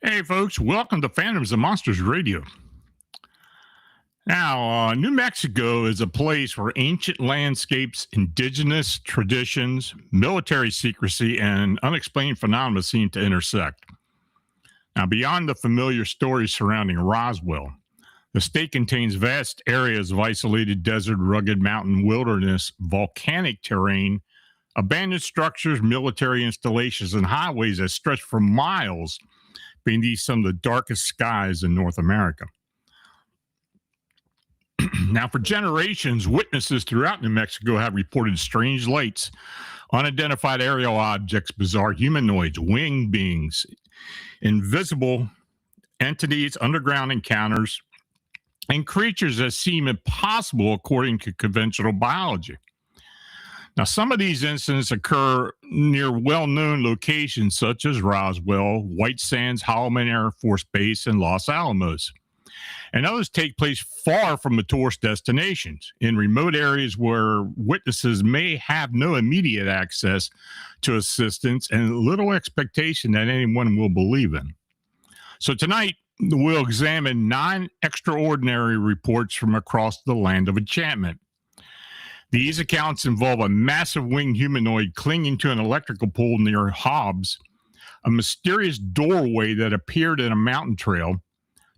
Hey, folks, welcome to Phantoms and Monsters Radio. Now, New Mexico is a place where ancient landscapes, indigenous traditions, military secrecy, and unexplained phenomena seem to intersect. Now, beyond the familiar stories surrounding Roswell, the state contains vast areas of isolated desert, rugged mountain wilderness, volcanic terrain, abandoned structures, military installations, and highways that stretch for miles beneath some of the darkest skies in North America. Now, for generations, witnesses throughout New Mexico have reported strange lights, unidentified aerial objects, bizarre humanoids, winged beings, invisible entities, underground encounters, and creatures that seem impossible according to conventional biology. Now, some of these incidents occur near well-known locations such as Roswell, White Sands, Holloman Air Force Base, and Los Alamos. And others take place far from the tourist destinations, in remote areas where witnesses may have no immediate access to assistance and little expectation that anyone will believe in. So tonight, we'll examine 9 extraordinary reports from across the land of enchantment. These accounts involve a massive winged humanoid clinging to an electrical pole near Hobbs, a mysterious doorway that appeared in a mountain trail,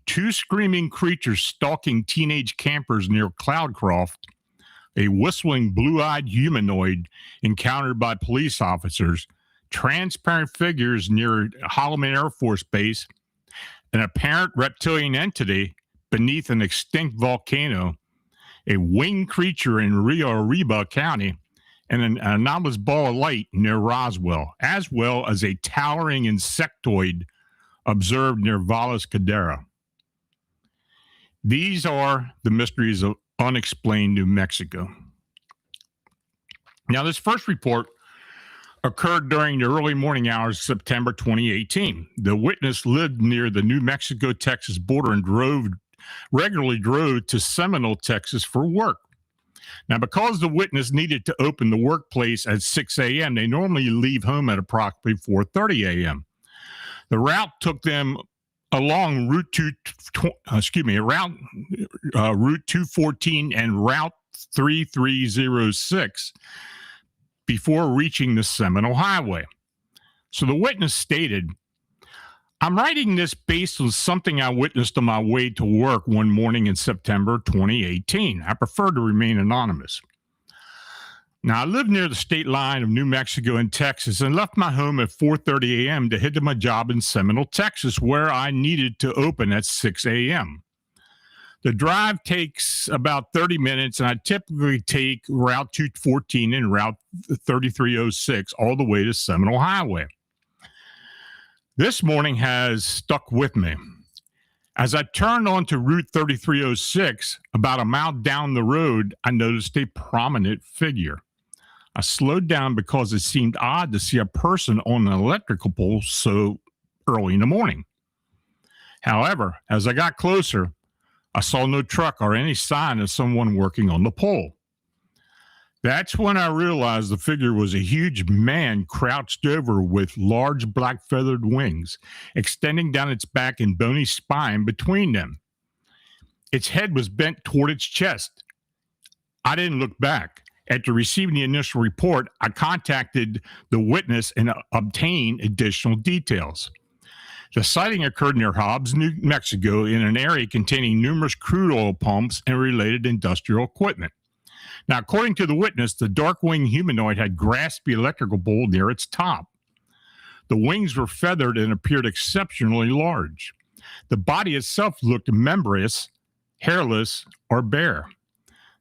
2 screaming creatures stalking teenage campers near Cloudcroft, a whistling blue-eyed humanoid encountered by police officers, transparent figures near Holloman Air Force Base, an apparent reptilian entity beneath an extinct volcano, a winged creature in Rio Arriba County, and an anomalous ball of light near Roswell, as well as a towering insectoid observed near Valles Cadera. These are the mysteries of unexplained New Mexico. Now, this first report occurred during the early morning hours of September 2018. The witness lived near the New Mexico-Texas border and regularly drove to Seminole, Texas for work. Now, because the witness needed to open the workplace at 6 a.m., they normally leave home at approximately 4:30 a.m. The route took them along Route 214 and Route 3306 before reaching the Seminole Highway. So the witness stated, "I'm writing this based on something I witnessed on my way to work one morning in September 2018. I prefer to remain anonymous. Now, I live near the state line of New Mexico and Texas and left my home at 4:30 a.m. to head to my job in Seminole, Texas, where I needed to open at 6 a.m. The drive takes about 30 minutes, and I typically take Route 214 and Route 3306 all the way to Seminole Highway. This morning has stuck with me. As I turned onto Route 3306, about a mile down the road, I noticed a prominent figure. I slowed down because it seemed odd to see a person on an electrical pole so early in the morning. However, as I got closer, I saw no truck or any sign of someone working on the pole. That's when I realized the figure was a huge man crouched over with large black feathered wings extending down its back and bony spine between them. Its head was bent toward its chest. I didn't look back. After receiving the initial report, I contacted the witness and obtained additional details. The sighting occurred near Hobbs, New Mexico, in an area containing numerous crude oil pumps and related industrial equipment. Now, according to the witness, the dark-winged humanoid had grasped the electrical pole near its top. The wings were feathered and appeared exceptionally large. The body itself looked membranous, hairless, or bare.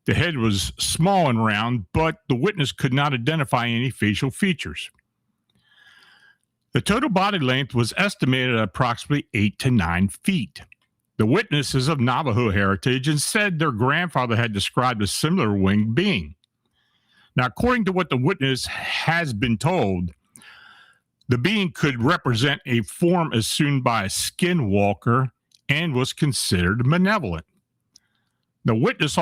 The head was small and round, but the witness could not identify any facial features. The total body length was estimated at approximately 8 to 9 feet. The witness is of Navajo heritage and said their grandfather had described a similar winged being. Now, according to what the witness has been told, the being could represent a form assumed by a skinwalker and was considered malevolent. The witness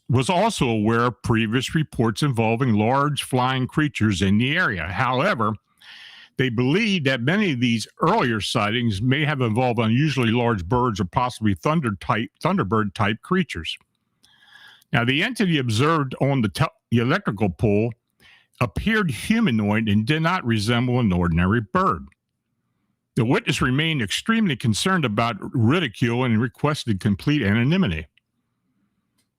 was also aware of previous reports involving large flying creatures in the area. However, they believe that many of these earlier sightings may have involved unusually large birds or possibly thunderbird-type creatures. Now, the entity observed on the electrical pole appeared humanoid and did not resemble an ordinary bird. The witness remained extremely concerned about ridicule and requested complete anonymity.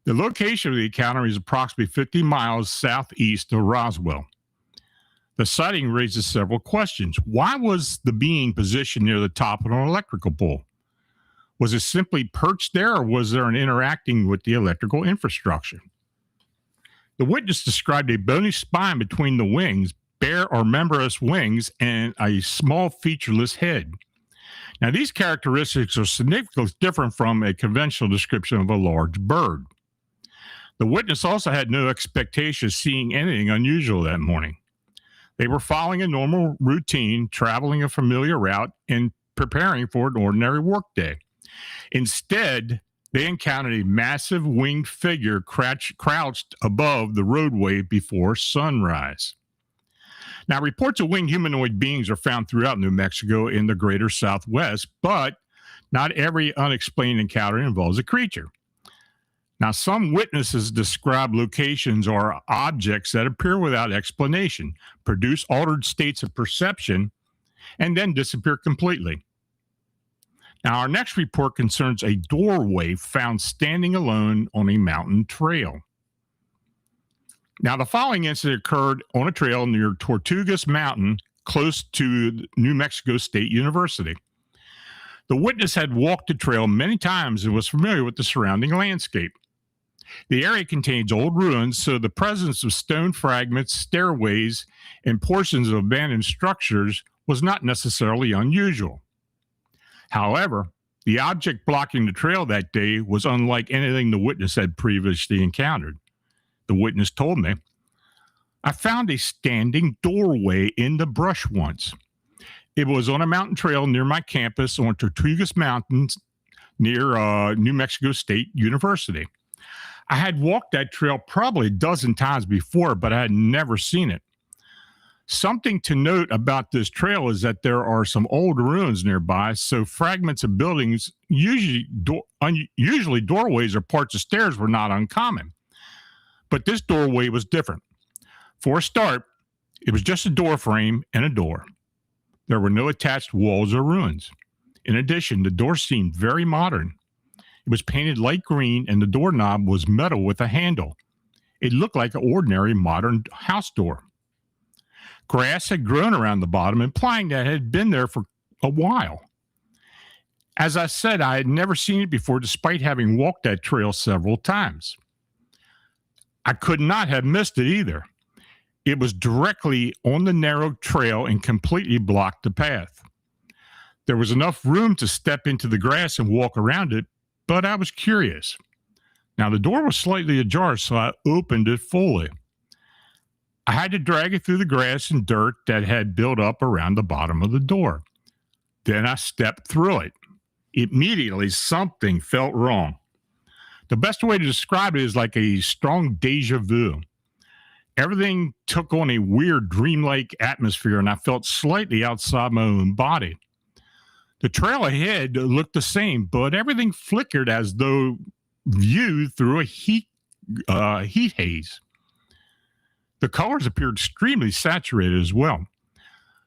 The location of the encounter is approximately 50 miles southeast of Roswell. The sighting raises several questions. Why was the being positioned near the top of an electrical pole? Was it simply perched there, or was there an interacting with the electrical infrastructure? The witness described a bony spine between the wings, bare or membranous wings, and a small featureless head. Now, these characteristics are significantly different from a conventional description of a large bird. The witness also had no expectation of seeing anything unusual that morning. They were following a normal routine, traveling a familiar route, and preparing for an ordinary workday. Instead, they encountered a massive winged figure crouched above the roadway before sunrise. Now, reports of winged humanoid beings are found throughout New Mexico in the greater Southwest, but not every unexplained encounter involves a creature. Now, some witnesses describe locations or objects that appear without explanation, produce altered states of perception, and then disappear completely. Now, our next report concerns a doorway found standing alone on a mountain trail. Now, the following incident occurred on a trail near Tortugas Mountain, close to New Mexico State University. The witness had walked the trail many times and was familiar with the surrounding landscape. The area contains old ruins, so the presence of stone fragments, stairways, and portions of abandoned structures was not necessarily unusual. However, the object blocking the trail that day was unlike anything the witness had previously encountered. The witness told me, "I found a standing doorway in the brush once. It was on a mountain trail near my campus on Tortugas Mountain near New Mexico State University. I had walked that trail probably a dozen times before, but I had never seen it. Something to note about this trail is that there are some old ruins nearby, so fragments of buildings, usually doorways or parts of stairs, were not uncommon. But this doorway was different. For a start, it was just a door frame and a door. There were no attached walls or ruins. In addition, the door seemed very modern. It was painted light green, and the doorknob was metal with a handle. It looked like an ordinary modern house door. Grass had grown around the bottom, implying that it had been there for a while. As I said, I had never seen it before, despite having walked that trail several times. I could not have missed it either. It was directly on the narrow trail and completely blocked the path. There was enough room to step into the grass and walk around it, but I was curious. Now, the door was slightly ajar, so I opened it fully. I had to drag it through the grass and dirt that had built up around the bottom of the door. Then I stepped through it. Immediately, something felt wrong. The best way to describe it is like a strong déjà vu. Everything took on a weird dreamlike atmosphere, and I felt slightly outside my own body. The trail ahead looked the same, but everything flickered as though viewed through a heat haze. The colors appeared extremely saturated as well.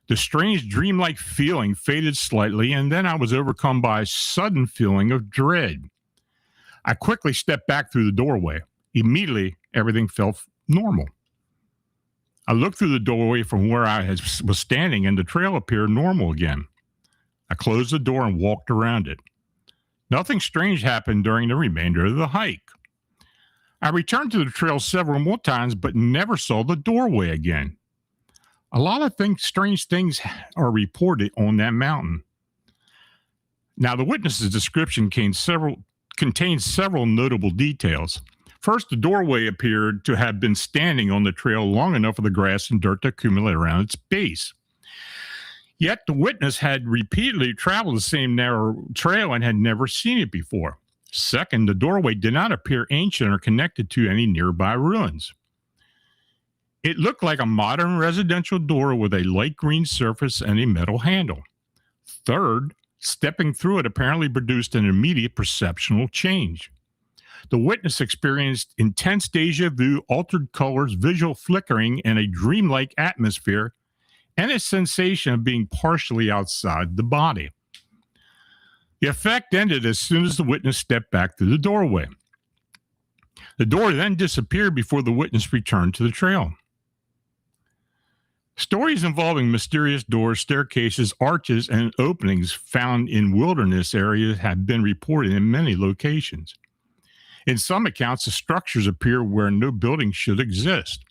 The strange dreamlike feeling faded slightly, and then I was overcome by a sudden feeling of dread. I quickly stepped back through the doorway. Immediately, everything felt normal. I looked through the doorway from where I was standing, and the trail appeared normal again. I closed the door and walked around it. Nothing strange happened during the remainder of the hike. I returned to the trail several more times, but never saw the doorway again. A lot of strange things are reported on that mountain. Now, the witness's description contains several notable details. First, the doorway appeared to have been standing on the trail long enough for the grass and dirt to accumulate around its base. Yet the witness had repeatedly traveled the same narrow trail and had never seen it before. Second, the doorway did not appear ancient or connected to any nearby ruins. It looked like a modern residential door with a light green surface and a metal handle. Third, stepping through it apparently produced an immediate perceptual change. The witness experienced intense déjà vu, altered colors, visual flickering, and a dreamlike atmosphere, and a sensation of being partially outside the body. The effect ended as soon as the witness stepped back through the doorway. The door then disappeared before the witness returned to the trail. Stories involving mysterious doors, staircases, arches, and openings found in wilderness areas have been reported in many locations. In some accounts, the structures appear where no building should exist.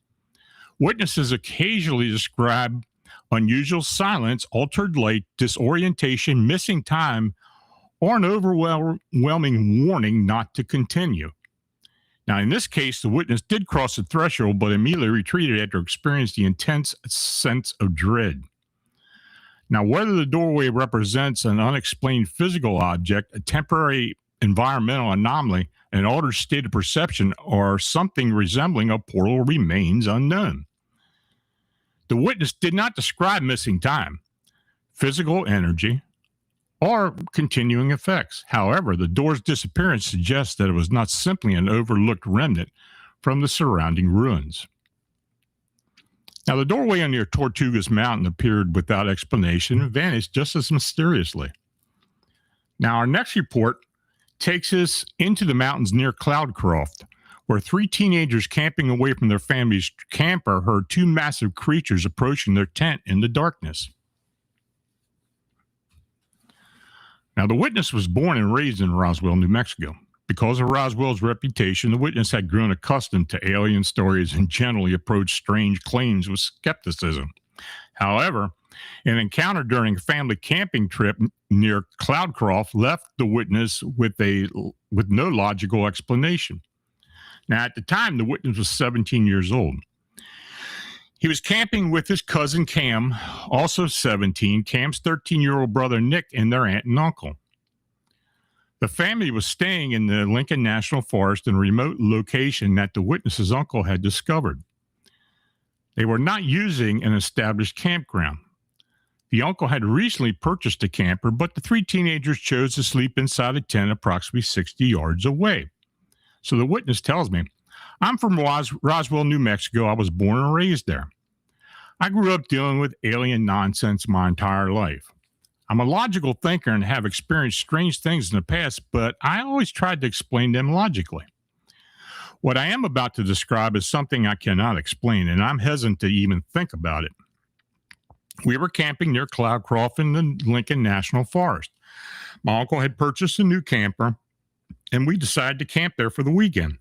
Witnesses occasionally describe unusual silence, altered light, disorientation, missing time, or an overwhelming warning not to continue. Now, in this case, the witness did cross the threshold, but immediately retreated after experiencing the intense sense of dread. Now, whether the doorway represents an unexplained physical object, a temporary environmental anomaly, an altered state of perception, or something resembling a portal remains unknown. The witness did not describe missing time, physical energy, or continuing effects. However, the door's disappearance suggests that it was not simply an overlooked remnant from the surrounding ruins. Now, the doorway near Tortugas Mountain appeared without explanation and vanished just as mysteriously. Now, our next report takes us into the mountains near Cloudcroft, where 3 teenagers camping away from their family's camper heard 2 massive creatures approaching their tent in the darkness. Now, the witness was born and raised in Roswell, New Mexico. Because of Roswell's reputation, the witness had grown accustomed to alien stories and generally approached strange claims with skepticism. However, an encounter during a family camping trip near Cloudcroft left the witness with no logical explanation. Now, at the time, the witness was 17 years old. He was camping with his cousin Cam, also 17, Cam's 13-year-old brother Nick, and their aunt and uncle. The family was staying in the Lincoln National Forest in a remote location that the witness's uncle had discovered. They were not using an established campground. The uncle had recently purchased a camper, but the 3 teenagers chose to sleep inside a tent approximately 60 yards away. So the witness tells me, "I'm from Roswell, New Mexico. I was born and raised there. I grew up dealing with alien nonsense my entire life. I'm a logical thinker and have experienced strange things in the past, but I always tried to explain them logically. What I am about to describe is something I cannot explain, and I'm hesitant to even think about it. We were camping near Cloudcroft in the Lincoln National Forest. My uncle had purchased a new camper, and we decided to camp there for the weekend.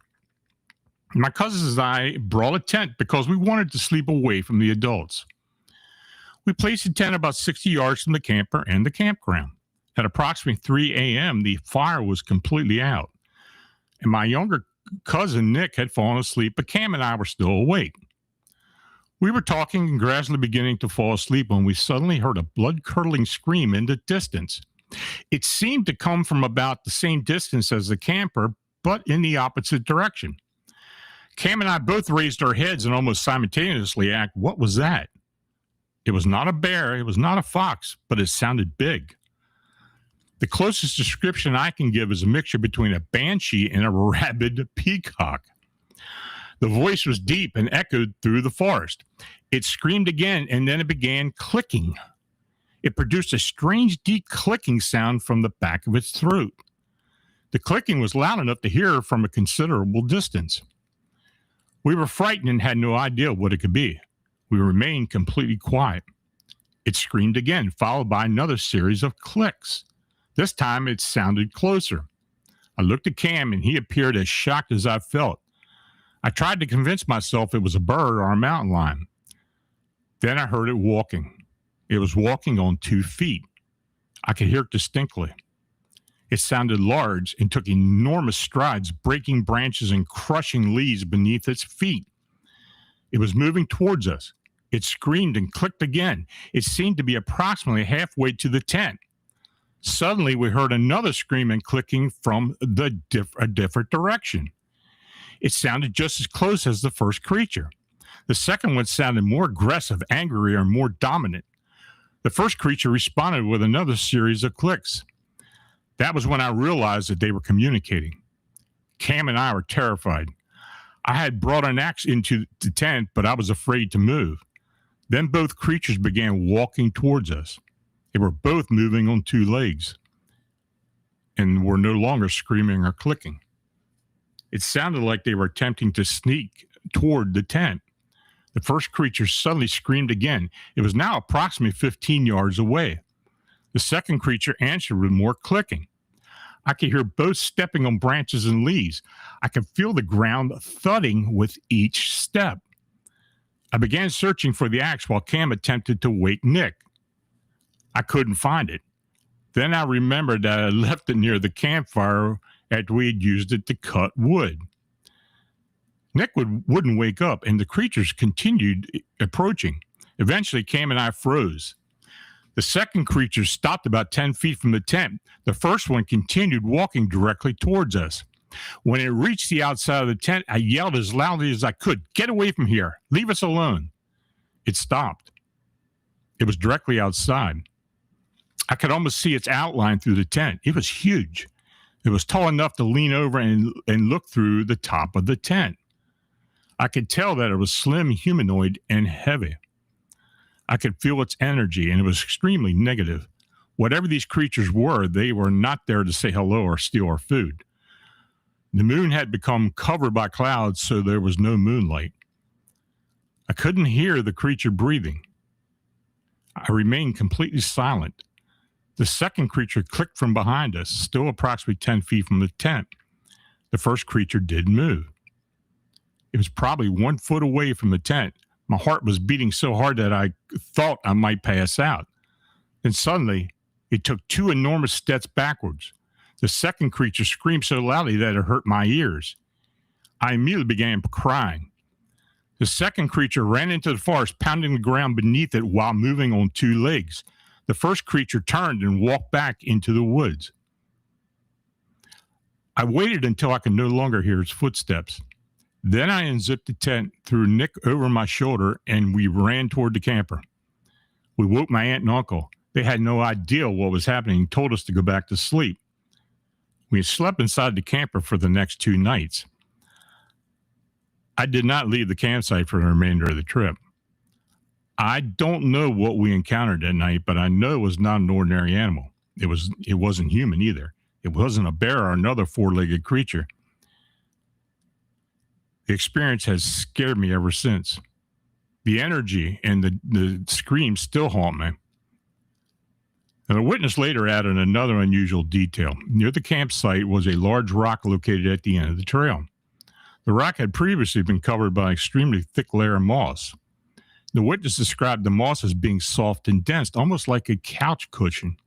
My cousins and I brought a tent because we wanted to sleep away from the adults. We placed the tent about 60 yards from the camper and the campground. At approximately 3 a.m., the fire was completely out, and my younger cousin Nick had fallen asleep, but Cam and I were still awake. We were talking and gradually beginning to fall asleep when we suddenly heard a blood-curdling scream in the distance. It seemed to come from about the same distance as the camper, but in the opposite direction. Cam and I both raised our heads and almost simultaneously asked, "What was that?" It was not a bear, it was not a fox, but it sounded big. The closest description I can give is a mixture between a banshee and a rabid peacock. The voice was deep and echoed through the forest. It screamed again, and then it began clicking. It produced a strange, deep clicking sound from the back of its throat. The clicking was loud enough to hear from a considerable distance. We were frightened and had no idea what it could be. We remained completely quiet. It screamed again, followed by another series of clicks. This time it sounded closer. I looked at Cam, and he appeared as shocked as I felt. I tried to convince myself it was a bird or a mountain lion. Then I heard it walking. It was walking on 2 feet. I could hear it distinctly. It sounded large and took enormous strides, breaking branches and crushing leaves beneath its feet. It was moving towards us. It screamed and clicked again. It seemed to be approximately halfway to the tent. Suddenly, we heard another scream and clicking from a different direction. It sounded just as close as the first creature. The second one sounded more aggressive, angrier, and more dominant. The first creature responded with another series of clicks. That was when I realized that they were communicating. Cam and I were terrified. I had brought an axe into the tent, but I was afraid to move. Then both creatures began walking towards us. They were both moving on 2 legs and were no longer screaming or clicking. It sounded like they were attempting to sneak toward the tent. The first creature suddenly screamed again. It was now approximately 15 yards away. The second creature answered with more clicking. I could hear both stepping on branches and leaves. I could feel the ground thudding with each step. I began searching for the axe while Cam attempted to wake Nick. I couldn't find it. Then I remembered that I left it near the campfire after we had used it to cut wood. Nick wouldn't wake up, and the creatures continued approaching. Eventually, Cam and I froze. The second creature stopped about 10 feet from the tent. The first one continued walking directly towards us. When it reached the outside of the tent, I yelled as loudly as I could, "Get away from here! Leave us alone!" It stopped. It was directly outside. I could almost see its outline through the tent. It was huge. It was tall enough to lean over and look through the top of the tent. I could tell that it was slim, humanoid, and heavy. I could feel its energy, and it was extremely negative. Whatever these creatures were, they were not there to say hello or steal our food. The moon had become covered by clouds, so there was no moonlight. I couldn't hear the creature breathing. I remained completely silent. The second creature clicked from behind us, still approximately 10 feet from the tent. The first creature didn't move. It was probably 1 foot away from the tent. My heart was beating so hard that I thought I might pass out. Then suddenly, it took 2 enormous steps backwards. The second creature screamed so loudly that it hurt my ears. I immediately began crying. The second creature ran into the forest, pounding the ground beneath it while moving on 2 legs. The first creature turned and walked back into the woods. I waited until I could no longer hear its footsteps. Then I unzipped the tent, threw Nick over my shoulder, and we ran toward the camper. We woke my aunt and uncle. They had no idea what was happening and told us to go back to sleep. We slept inside the camper for the next 2 nights. I did not leave the campsite for the remainder of the trip. I don't know what we encountered that night, but I know it was not an ordinary animal. It wasn't human either. It wasn't a bear or another 4-legged creature. The experience has scared me ever since. The energy and the screams still haunt me. And the witness later added another unusual detail. Near the campsite was a large rock located at the end of the trail. The rock had previously been covered by an extremely thick layer of moss. The witness described the moss as being soft and dense, almost like a couch cushion.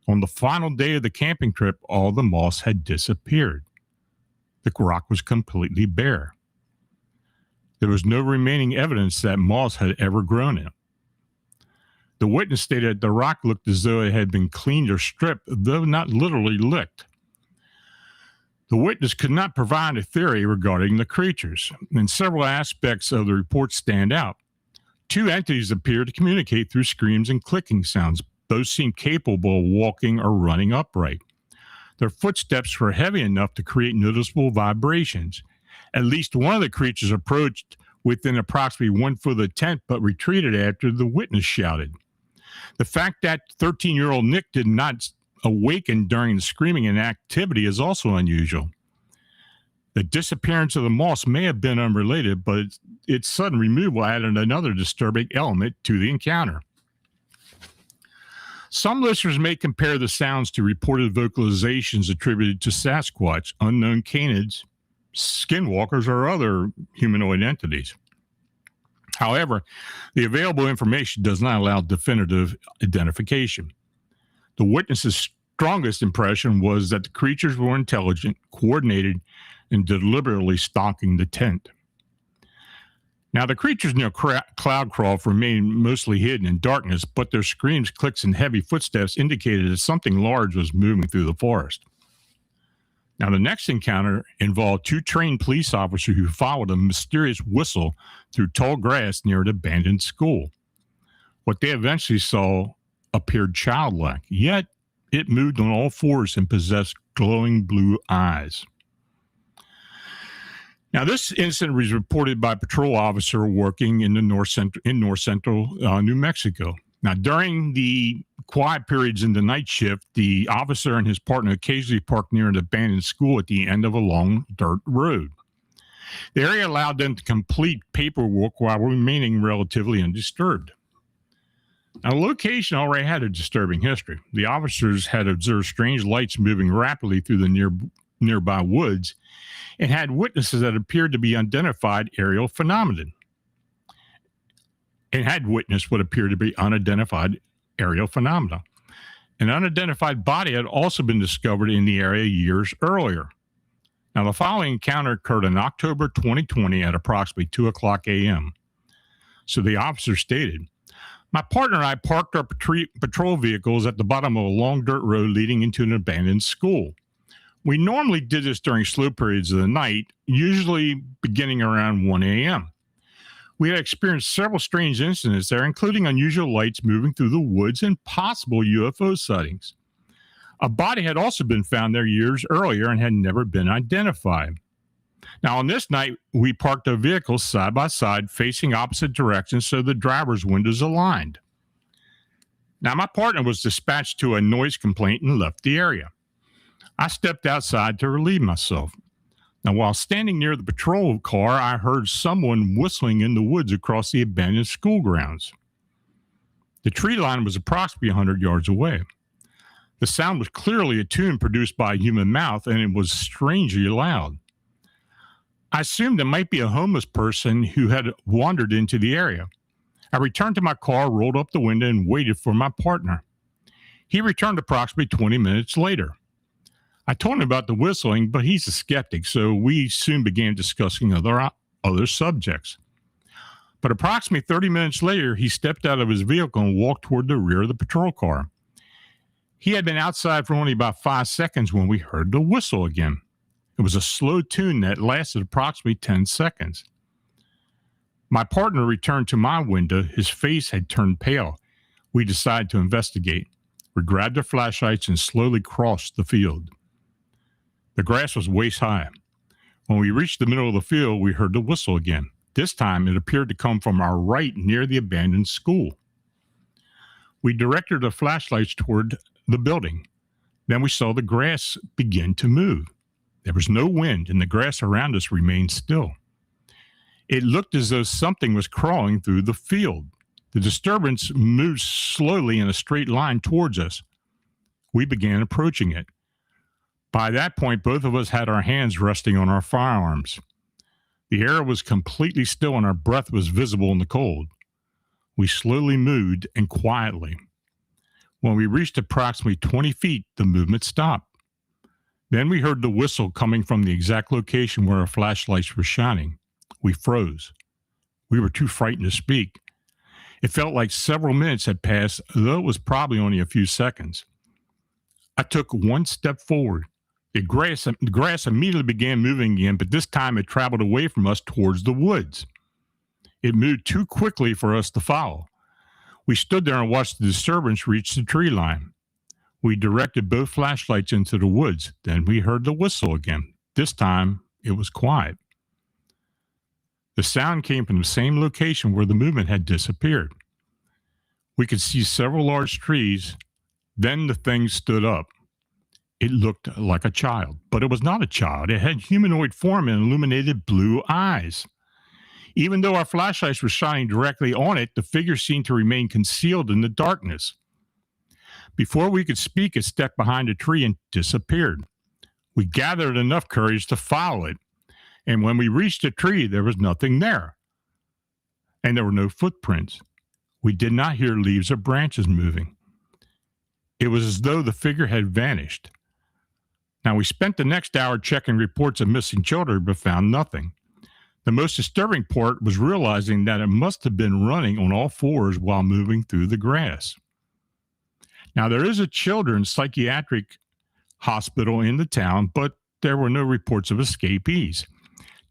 On the final day of the camping trip, all the moss had disappeared. The rock was completely bare. There was no remaining evidence that moss had ever grown in it. The witness stated the rock looked as though it had been cleaned or stripped, though not literally licked. The witness could not provide a theory regarding the creatures, and several aspects of the report stand out. Two entities appeared to communicate through screams and clicking sounds. Both seemed capable of walking or running upright. Their footsteps were heavy enough to create noticeable vibrations. At least one of the creatures approached within approximately 1 foot of the tent, but retreated after the witness shouted. The fact that 13-year-old Nick did not awaken during the screaming and activity is also unusual. The disappearance of the moss may have been unrelated, but its sudden removal added another disturbing element to the encounter. Some listeners may compare the sounds to reported vocalizations attributed to Sasquatch, unknown canids, skinwalkers, or other humanoid entities. However, the available information does not allow definitive identification. The witness's strongest impression was that the creatures were intelligent, coordinated, and deliberately stalking the tent. Now, the creatures near Cloudcroft remained mostly hidden in darkness, but their screams, clicks, and heavy footsteps indicated that something large was moving through the forest. Now, the next encounter involved two trained police officers who followed a mysterious whistle through tall grass near an abandoned school. What they eventually saw appeared childlike, yet it moved on all fours and possessed glowing blue eyes. Now, this incident was reported by a patrol officer working in North Central New Mexico. Now, during the quiet periods in the night shift, the officer and his partner occasionally parked near an abandoned school at the end of a long dirt road. The area allowed them to complete paperwork while remaining relatively undisturbed. Now, the location already had a disturbing history. The officers had observed strange lights moving rapidly through the nearby woods and had witnesses that appeared to be unidentified aerial phenomenon. And had witnessed what appeared to be unidentified aerial phenomena. An unidentified body had also been discovered in the area years earlier. Now, the following encounter occurred in October 2020 at approximately 2 o'clock a.m. So the officer stated, "My partner and I parked our patrol vehicles at the bottom of a long dirt road leading into an abandoned school. We normally did this during slow periods of the night, usually beginning around 1 a.m. We had experienced several strange incidents there, including unusual lights moving through the woods and possible UFO sightings. A body had also been found there years earlier and had never been identified. Now, on this night, we parked our vehicles side by side, facing opposite directions, so the driver's windows aligned. Now, my partner was dispatched to a noise complaint and left the area. I stepped outside to relieve myself. Now, while standing near the patrol car, I heard someone whistling in the woods across the abandoned school grounds. The tree line was approximately 100 yards away. The sound was clearly a tune produced by a human mouth, and it was strangely loud. I assumed it might be a homeless person who had wandered into the area. I returned to my car, rolled up the window, and waited for my partner. He returned approximately 20 minutes later. I told him about the whistling, but he's a skeptic, so we soon began discussing other subjects. But approximately 30 minutes later, he stepped out of his vehicle and walked toward the rear of the patrol car. He had been outside for only about 5 seconds when we heard the whistle again. It was a slow tune that lasted approximately 10 seconds. My partner returned to my window. His face had turned pale. We decided to investigate. We grabbed our flashlights and slowly crossed the field. The grass was waist high. When we reached the middle of the field, we heard the whistle again. This time, it appeared to come from our right near the abandoned school. We directed the flashlights toward the building. Then we saw the grass begin to move. There was no wind, and the grass around us remained still. It looked as though something was crawling through the field. The disturbance moved slowly in a straight line towards us. We began approaching it. By that point, both of us had our hands resting on our firearms. The air was completely still and our breath was visible in the cold. We slowly moved and quietly. When we reached approximately 20 feet, the movement stopped. Then we heard the whistle coming from the exact location where our flashlights were shining. We froze. We were too frightened to speak. It felt like several minutes had passed, though it was probably only a few seconds. I took one step forward. The grass immediately began moving again, but this time it traveled away from us towards the woods. It moved too quickly for us to follow. We stood there and watched the disturbance reach the tree line. We directed both flashlights into the woods. Then we heard the whistle again. This time, it was quiet. The sound came from the same location where the movement had disappeared. We could see several large trees. Then the thing stood up. It looked like a child, but it was not a child. It had humanoid form and illuminated blue eyes. Even though our flashlights were shining directly on it, the figure seemed to remain concealed in the darkness. Before we could speak, it stepped behind a tree and disappeared. We gathered enough courage to follow it, and when we reached the tree, there was nothing there, and there were no footprints. We did not hear leaves or branches moving. It was as though the figure had vanished. Now, we spent the next hour checking reports of missing children, but found nothing. The most disturbing part was realizing that it must have been running on all fours while moving through the grass. Now, there is a children's psychiatric hospital in the town, but there were no reports of escapees.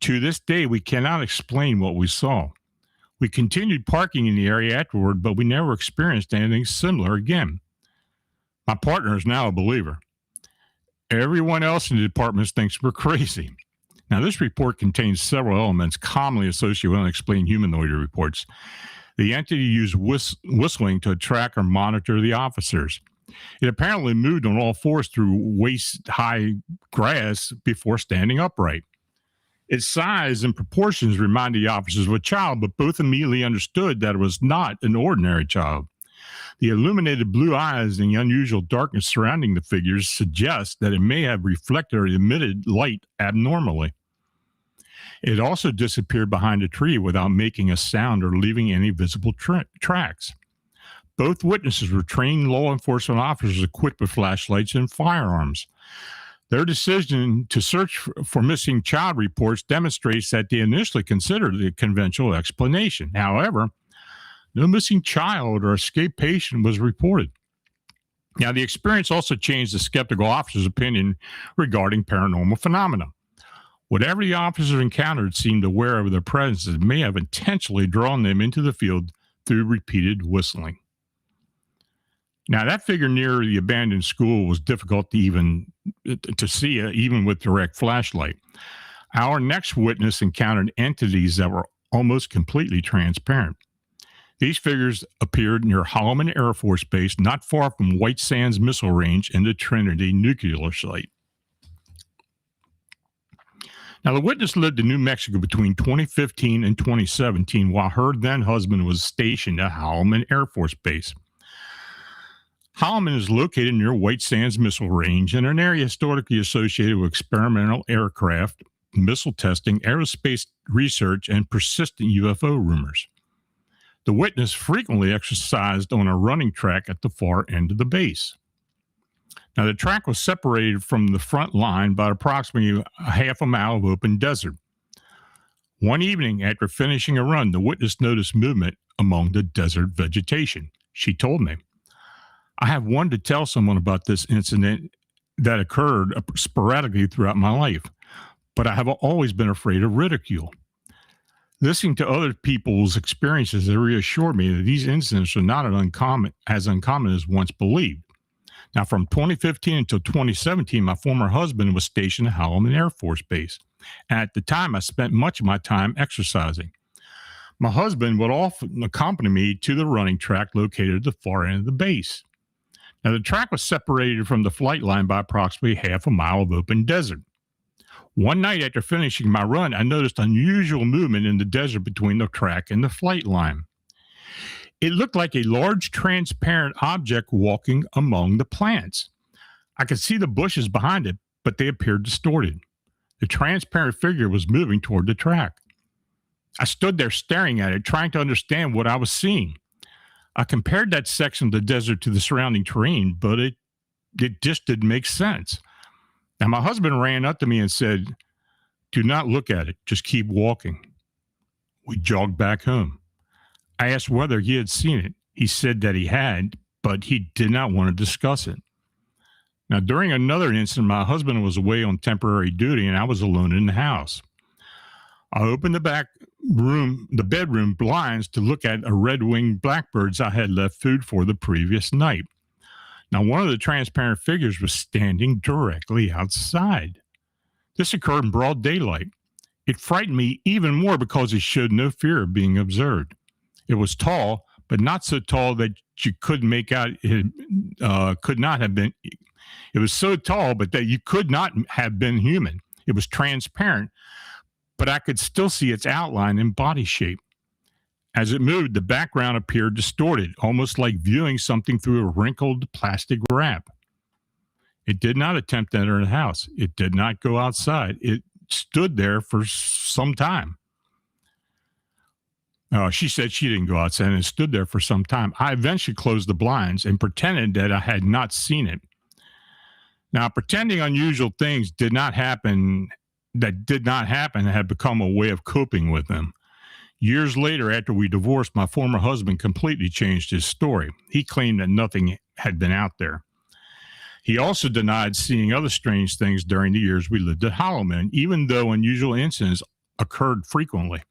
To this day, we cannot explain what we saw. We continued parking in the area afterward, but we never experienced anything similar again. My partner is now a believer. Everyone else in the department thinks we're crazy. Now, this report contains several elements commonly associated with unexplained humanoid reports. The entity used whistling to attract or monitor the officers. It apparently moved on all fours through waist-high grass before standing upright. Its size and proportions reminded the officers of a child, but both immediately understood that it was not an ordinary child. The illuminated blue eyes and the unusual darkness surrounding the figures suggest that it may have reflected or emitted light abnormally. It also disappeared behind a tree without making a sound or leaving any visible tracks. Both witnesses were trained law enforcement officers equipped with flashlights and firearms. Their decision to search for missing child reports demonstrates that they initially considered the conventional explanation. However, no missing child or escaped patient was reported. Now, the experience also changed the skeptical officer's opinion regarding paranormal phenomena. Whatever the officers encountered seemed aware of their presence and may have intentionally drawn them into the field through repeated whistling. Now, that figure near the abandoned school was difficult to see, even with direct flashlight. Our next witness encountered entities that were almost completely transparent. These figures appeared near Holloman Air Force Base, not far from White Sands Missile Range and the Trinity nuclear site. Now, the witness lived in New Mexico between 2015 and 2017 while her then husband was stationed at Holloman Air Force Base. Holloman is located near White Sands Missile Range in an area historically associated with experimental aircraft, missile testing, aerospace research, and persistent UFO rumors. The witness frequently exercised on a running track at the far end of the base. Now, the track was separated from the front line by approximately a half a mile of open desert. One evening, after finishing a run, the witness noticed movement among the desert vegetation. She told me, "I have wanted to tell someone about this incident that occurred sporadically throughout my life, but I have always been afraid of ridicule. Listening to other people's experiences has reassured me that these incidents are not as uncommon as once believed. Now, from 2015 until 2017, my former husband was stationed at Holloman Air Force Base. And at the time, I spent much of my time exercising. My husband would often accompany me to the running track located at the far end of the base. Now, the track was separated from the flight line by approximately half a mile of open desert. One night after finishing my run, I noticed unusual movement in the desert between the track and the flight line. It looked like a large transparent object walking among the plants. I could see the bushes behind it, but they appeared distorted. The transparent figure was moving toward the track. I stood there staring at it, trying to understand what I was seeing. I compared that section of the desert to the surrounding terrain, but it just didn't make sense. Now, my husband ran up to me and said, "Do not look at it. Just keep walking." We jogged back home. I asked whether he had seen it. He said that he had, but he did not want to discuss it. Now, during another incident, my husband was away on temporary duty, and I was alone in the house. I opened the bedroom blinds to look at a red-winged blackbirds I had left food for the previous night. Now, one of the transparent figures was standing directly outside. This occurred in broad daylight. It frightened me even more because it showed no fear of being observed. It was tall, but not so tall that you couldn't make out it could not have been. It was so tall, but that you could not have been human. It was transparent, but I could still see its outline and body shape. As it moved, the background appeared distorted, almost like viewing something through a wrinkled plastic wrap. It did not attempt to enter the house. It did not go outside. It stood there for some time. She said she didn't go outside, and it stood there for some time. I eventually closed the blinds and pretended that I had not seen it. Now, pretending unusual things did not happen had become a way of coping with them. Years later, after we divorced, my former husband completely changed his story. He claimed that nothing had been out there. He also denied seeing other strange things during the years we lived at Holloman, even though unusual incidents occurred frequently.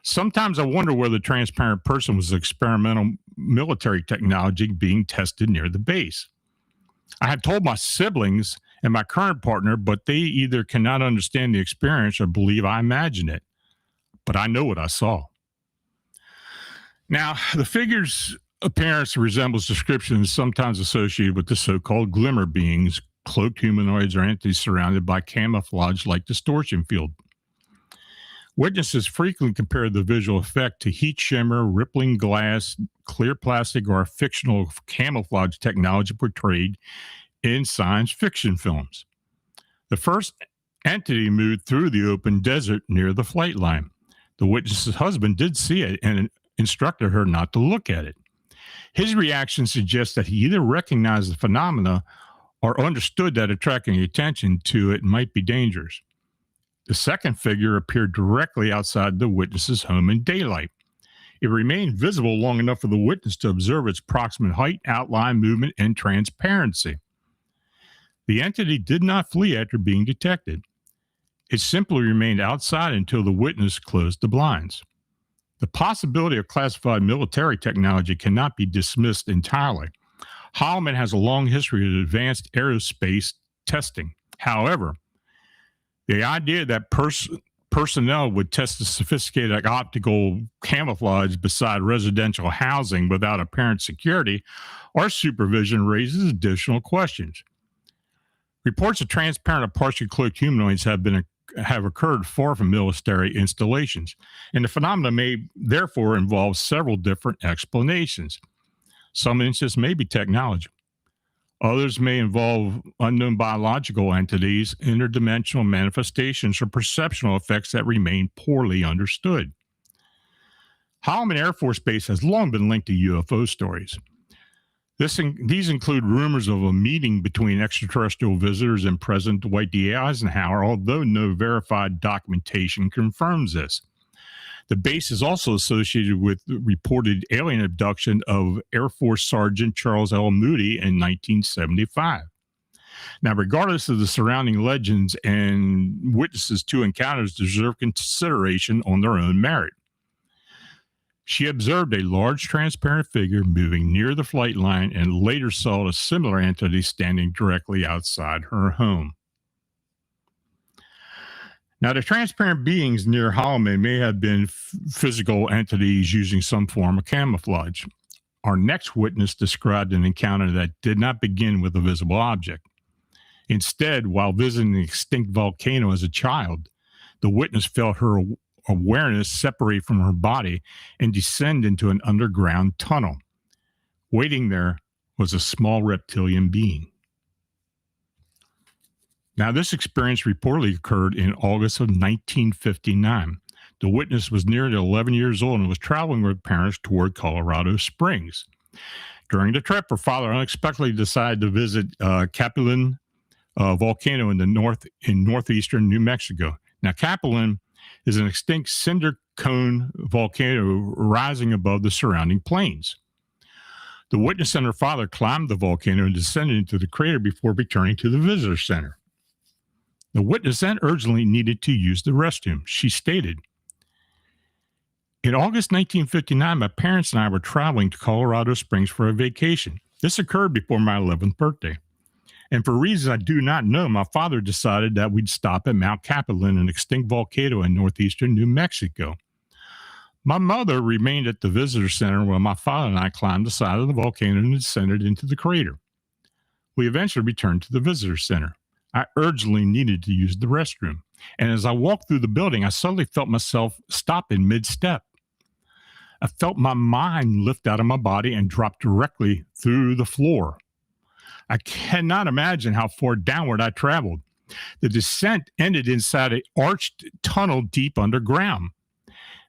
Sometimes I wonder whether the transparent person was experimental military technology being tested near the base. I have told my siblings and my current partner, but they either cannot understand the experience or believe I imagined it. But I know what I saw. Now, the figure's appearance resembles descriptions sometimes associated with the so-called glimmer beings, cloaked humanoids, or entities surrounded by camouflage-like distortion field. Witnesses frequently compare the visual effect to heat shimmer, rippling glass, clear plastic, or fictional camouflage technology portrayed in science fiction films. The first entity moved through the open desert near the flight line. The witness's husband did see it and instructed her not to look at it. His reaction suggests that he either recognized the phenomena or understood that attracting attention to it might be dangerous. The second figure appeared directly outside the witness's home in daylight. It remained visible long enough for the witness to observe its proximate height, outline, movement, and transparency. The entity did not flee after being detected. It simply remained outside until the witness closed the blinds. The possibility of classified military technology cannot be dismissed entirely. Holloman has a long history of advanced aerospace testing. However, the idea that personnel would test the sophisticated optical camouflage beside residential housing without apparent security or supervision raises additional questions. Reports of transparent or partially cloaked humanoids have occurred far from military installations, and the phenomena may therefore involve several different explanations. Some instances may be technology. Others may involve unknown biological entities, interdimensional manifestations, or perceptual effects that remain poorly understood. Holloman Air Force Base has long been linked to UFO stories. These include rumors of a meeting between extraterrestrial visitors and President Dwight D. Eisenhower, although no verified documentation confirms this. The base is also associated with the reported alien abduction of Air Force Sergeant Charles L. Moody in 1975. Now, regardless of the surrounding legends and witnesses to encounters deserve consideration on their own merit. She observed a large transparent figure moving near the flight line and later saw a similar entity standing directly outside her home. Now, the transparent beings near Holloman may have been physical entities using some form of camouflage. Our next witness described an encounter that did not begin with a visible object. Instead, while visiting the extinct volcano as a child, the witness felt her awareness separate from her body and descend into an underground tunnel. Waiting there was a small reptilian being. Now, this experience reportedly occurred in August of 1959. The witness was nearly 11 years old and was traveling with parents toward Colorado Springs. During the trip, her father unexpectedly decided to visit Capulin volcano in northeastern New Mexico. Now, Capulin is an extinct cinder cone volcano rising above the surrounding plains. The witness and her father climbed the volcano and descended into the crater before returning to the visitor center. The witness then urgently needed to use the restroom. She stated, "In August 1959, my parents and I were traveling to Colorado Springs for a vacation. This occurred before my 11th birthday. And for reasons I do not know, my father decided that we'd stop at Mount Capulin, an extinct volcano in northeastern New Mexico. My mother remained at the visitor center while my father and I climbed the side of the volcano and descended into the crater. We eventually returned to the visitor center. I urgently needed to use the restroom. And as I walked through the building, I suddenly felt myself stop in mid-step. I felt my mind lift out of my body and drop directly through the floor. I cannot imagine how far downward I traveled. The descent ended inside an arched tunnel deep underground.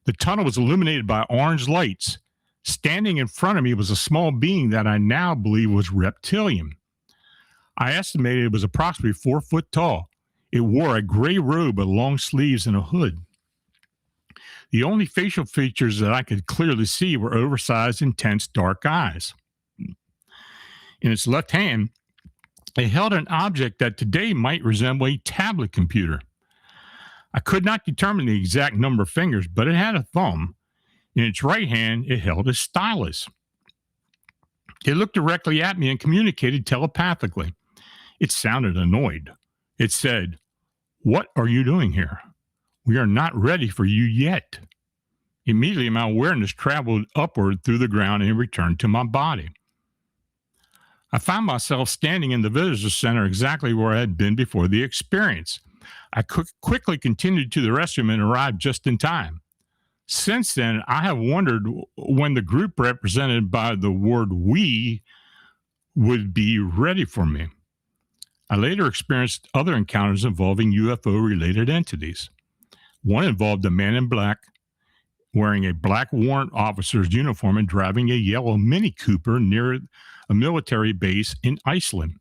The tunnel was illuminated by orange lights. Standing in front of me was a small being that I now believe was reptilian. I estimated it was approximately 4 foot tall. It wore a gray robe with long sleeves and a hood. The only facial features that I could clearly see were oversized, intense, dark eyes. In its left hand, it held an object that today might resemble a tablet computer. I could not determine the exact number of fingers, but it had a thumb. In its right hand, it held a stylus. It looked directly at me and communicated telepathically. It sounded annoyed. It said, "What are you doing here? We are not ready for you yet." Immediately, my awareness traveled upward through the ground and returned to my body. I found myself standing in the visitor center exactly where I had been before the experience. I quickly continued to the restroom and arrived just in time. Since then, I have wondered when the group represented by the word "we" would be ready for me. I later experienced other encounters involving UFO-related entities. One involved a man in black wearing a black warrant officer's uniform and driving a yellow Mini Cooper near a military base in Iceland.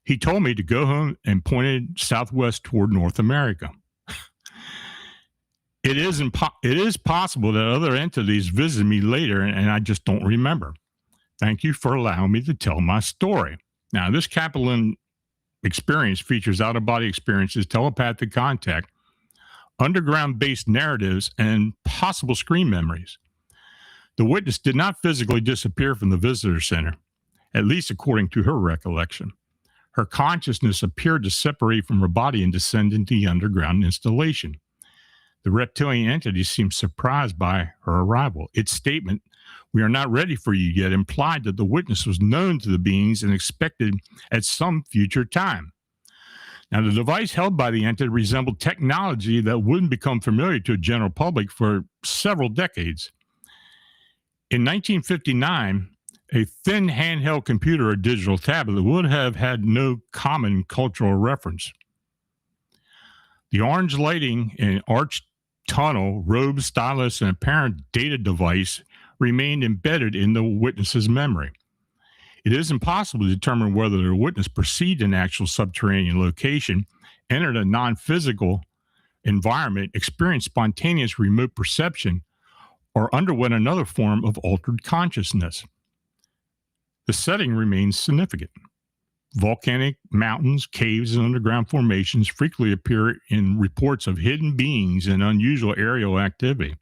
He told me to go home and pointed southwest toward North America. It is possible that other entities visited me later, and I just don't remember. Thank you for allowing me to tell my story. Now, this Capulin experience features out-of-body experiences, telepathic contact, underground-based narratives, and possible screen memories. The witness did not physically disappear from the visitor center, at least according to her recollection. Her consciousness appeared to separate from her body and descend into the underground installation. The reptilian entity seemed surprised by her arrival. Its statement, "We are not ready for you yet," implied that the witness was known to the beings and expected at some future time. Now, the device held by the entity resembled technology that wouldn't become familiar to the general public for several decades. In 1959, a thin handheld computer or digital tablet would have had no common cultural reference. The orange lighting and arched tunnel, robe, stylus, and apparent data device remained embedded in the witness's memory. It is impossible to determine whether the witness perceived an actual subterranean location, entered a non-physical environment, experienced spontaneous remote perception, or underwent another form of altered consciousness. The setting remains significant. Volcanic mountains, caves, and underground formations frequently appear in reports of hidden beings and unusual aerial activity.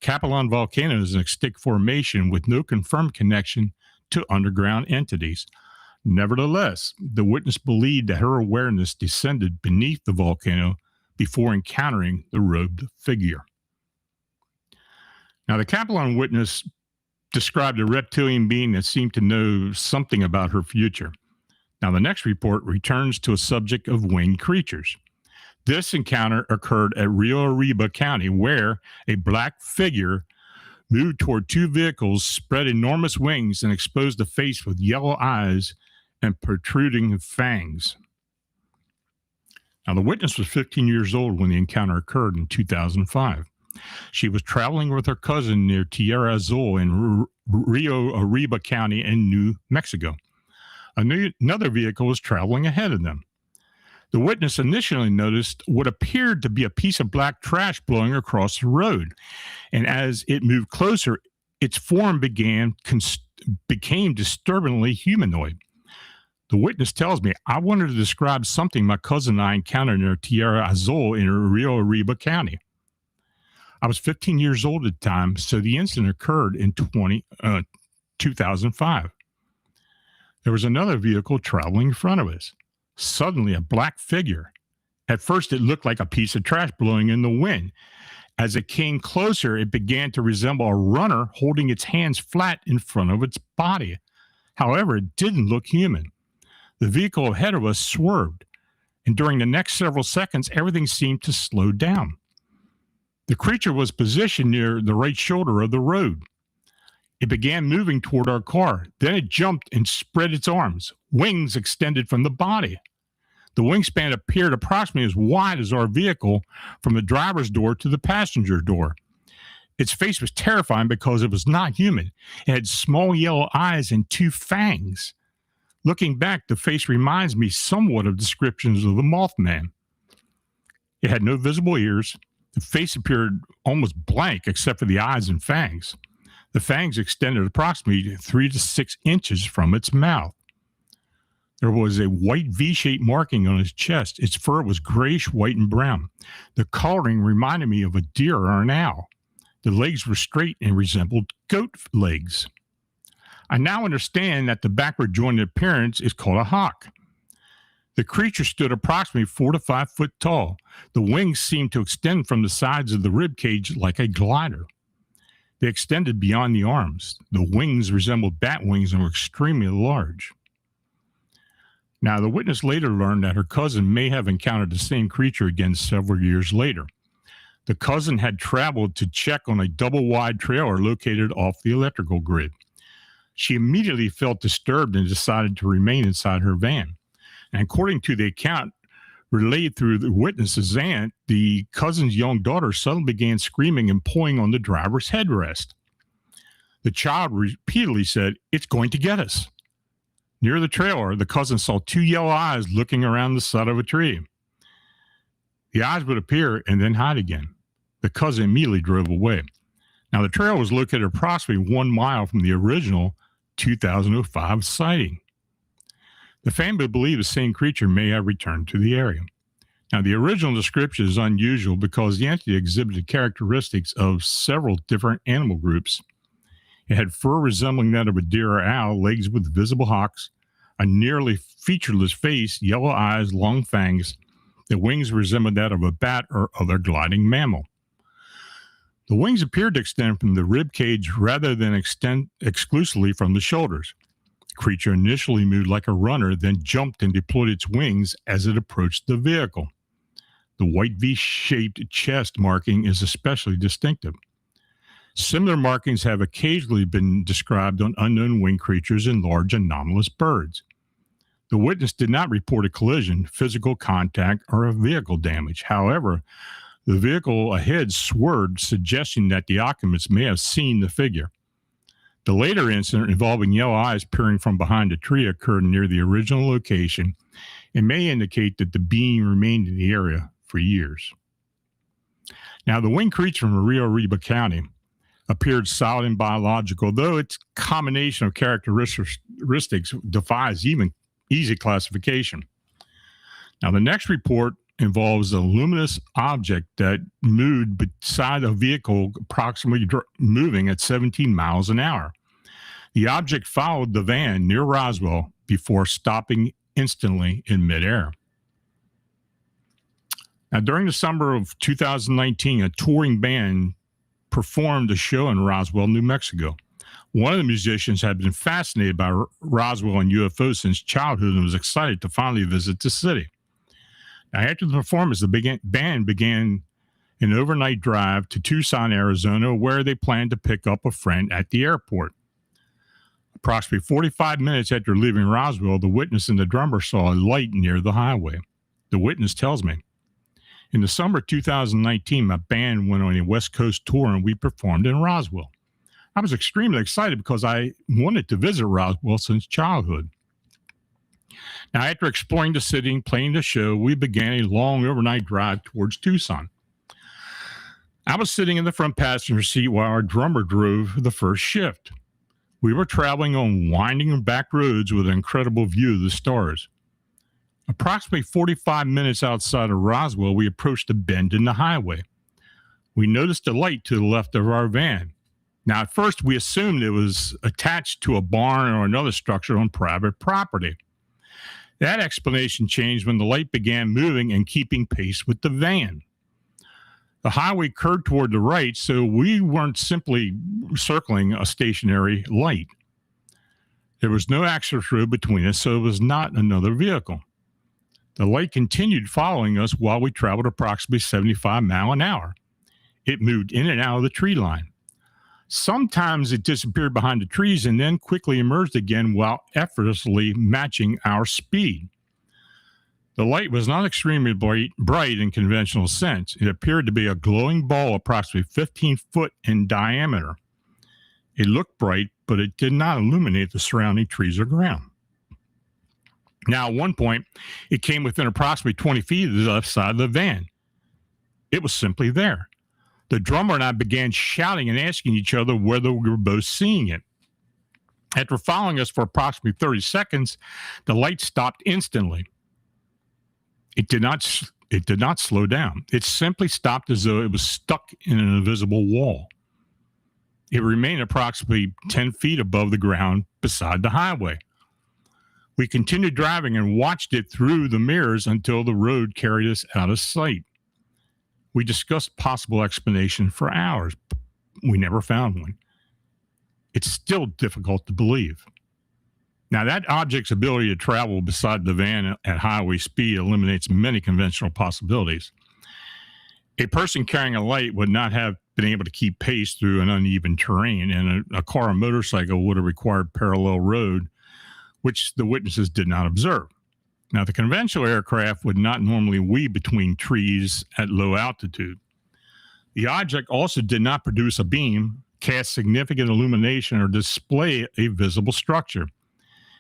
Capulin volcano is an extinct formation with no confirmed connection to underground entities. Nevertheless, the witness believed that her awareness descended beneath the volcano before encountering the robed figure. Now, the Capulin witness described a reptilian being that seemed to know something about her future. Now, the next report returns to a subject of winged creatures. This encounter occurred at Rio Arriba County, where a black figure moved toward two vehicles, spread enormous wings, and exposed a face with yellow eyes and protruding fangs. Now, the witness was 15 years old when the encounter occurred in 2005. She was traveling with her cousin near Tierra Azul in Rio Arriba County in New Mexico. Another vehicle was traveling ahead of them. The witness initially noticed what appeared to be a piece of black trash blowing across the road, and as it moved closer, its form became disturbingly humanoid. The witness tells me, "I wanted to describe something my cousin and I encountered near Tierra Azul in Rio Arriba County. I was 15 years old at the time, so the incident occurred in 2005. There was another vehicle traveling in front of us. Suddenly, a black figure. At first, it looked like a piece of trash blowing in the wind. As it came closer, it began to resemble a runner holding its hands flat in front of its body. However, it didn't look human. The vehicle ahead of us swerved, and during the next several seconds, everything seemed to slow down. The creature was positioned near the right shoulder of the road. It began moving toward our car. Then it jumped and spread its arms. Wings extended from the body. The wingspan appeared approximately as wide as our vehicle from the driver's door to the passenger door. Its face was terrifying because it was not human. It had small yellow eyes and two fangs. Looking back, the face reminds me somewhat of descriptions of the Mothman. It had no visible ears. The face appeared almost blank except for the eyes and fangs. The fangs extended approximately 3 to 6 inches from its mouth. There was a white V-shaped marking on its chest. Its fur was grayish, white, and brown. The coloring reminded me of a deer or an owl. The legs were straight and resembled goat legs. I now understand that the backward jointed appearance is called a hawk. The creature stood approximately 4 to 5 foot tall. The wings seemed to extend from the sides of the rib cage like a glider. They extended beyond the arms. The wings resembled bat wings and were extremely large. Now, the witness later learned that her cousin may have encountered the same creature again several years later. The cousin had traveled to check on a double-wide trailer located off the electrical grid. She immediately felt disturbed and decided to remain inside her van. And according to the account relayed through the witness's aunt, the cousin's young daughter suddenly began screaming and pulling on the driver's headrest. The child repeatedly said, "It's going to get us." Near the trailer, the cousin saw two yellow eyes looking around the side of a tree. The eyes would appear and then hide again. The cousin immediately drove away. Now, the trailer was located approximately 1 mile from the original 2005 sighting. The family believed the same creature may have returned to the area. Now, the original description is unusual because the entity exhibited characteristics of several different animal groups. It had fur resembling that of a deer or owl, legs with visible hocks, a nearly featureless face, yellow eyes, long fangs. The wings resembled that of a bat or other gliding mammal. The wings appeared to extend from the rib cage rather than extend exclusively from the shoulders. The creature initially moved like a runner, then jumped and deployed its wings as it approached the vehicle. The white V-shaped chest marking is especially distinctive. Similar markings have occasionally been described on unknown winged creatures and large anomalous birds. The witness did not report a collision, physical contact, or a vehicle damage. However, the vehicle ahead swerved, suggesting that the occupants may have seen the figure. The later incident involving yellow eyes peering from behind a tree occurred near the original location and may indicate that the being remained in the area for years. Now, the winged creature from Rio Arriba County appeared solid and biological, though its combination of characteristics defies even easy classification. Now, the next report involves a luminous object that moved beside a vehicle approximately moving at 17 miles an hour. The object followed the van near Roswell before stopping instantly in midair. Now, during the summer of 2019, a touring band performed a show in Roswell, New Mexico. One of the musicians had been fascinated by Roswell and UFOs since childhood and was excited to finally visit the city. Now, after the performance, the band began an overnight drive to Tucson, Arizona, where they planned to pick up a friend at the airport. Approximately 45 minutes after leaving Roswell, the witness and the drummer saw a light near the highway. The witness tells me, in the summer of 2019, my band went on a West Coast tour and we performed in Roswell. I was extremely excited because I wanted to visit Roswell since childhood. Now, after exploring the city and playing the show, we began a long overnight drive towards Tucson. I was sitting in the front passenger seat while our drummer drove the first shift. We were traveling on winding back roads with an incredible view of the stars. Approximately 45 minutes outside of Roswell, we approached a bend in the highway. We noticed a light to the left of our van. Now, at first, we assumed it was attached to a barn or another structure on private property. That explanation changed when the light began moving and keeping pace with the van. The highway curved toward the right, so we weren't simply circling a stationary light. There was no access road between us, so it was not another vehicle. The light continued following us while we traveled approximately 75 miles an hour. It moved in and out of the tree line. Sometimes it disappeared behind the trees and then quickly emerged again while effortlessly matching our speed. The light was not extremely bright in conventional sense. It appeared to be a glowing ball approximately 15 foot in diameter. It looked bright, but it did not illuminate the surrounding trees or ground. Now, at one point, it came within approximately 20 feet of the left side of the van. It was simply there. The drummer and I began shouting and asking each other whether we were both seeing it. After following us for approximately 30 seconds, the light stopped instantly. It did not slow down. It simply stopped as though it was stuck in an invisible wall. It remained approximately 10 feet above the ground beside the highway. We continued driving and watched it through the mirrors until the road carried us out of sight. We discussed possible explanation for hours. But we never found one. It's still difficult to believe. Now, that object's ability to travel beside the van at highway speed eliminates many conventional possibilities. A person carrying a light would not have been able to keep pace through an uneven terrain, and a car or motorcycle would have required parallel road, which the witnesses did not observe. Now, the conventional aircraft would not normally weave between trees at low altitude. The object also did not produce a beam, cast significant illumination, or display a visible structure.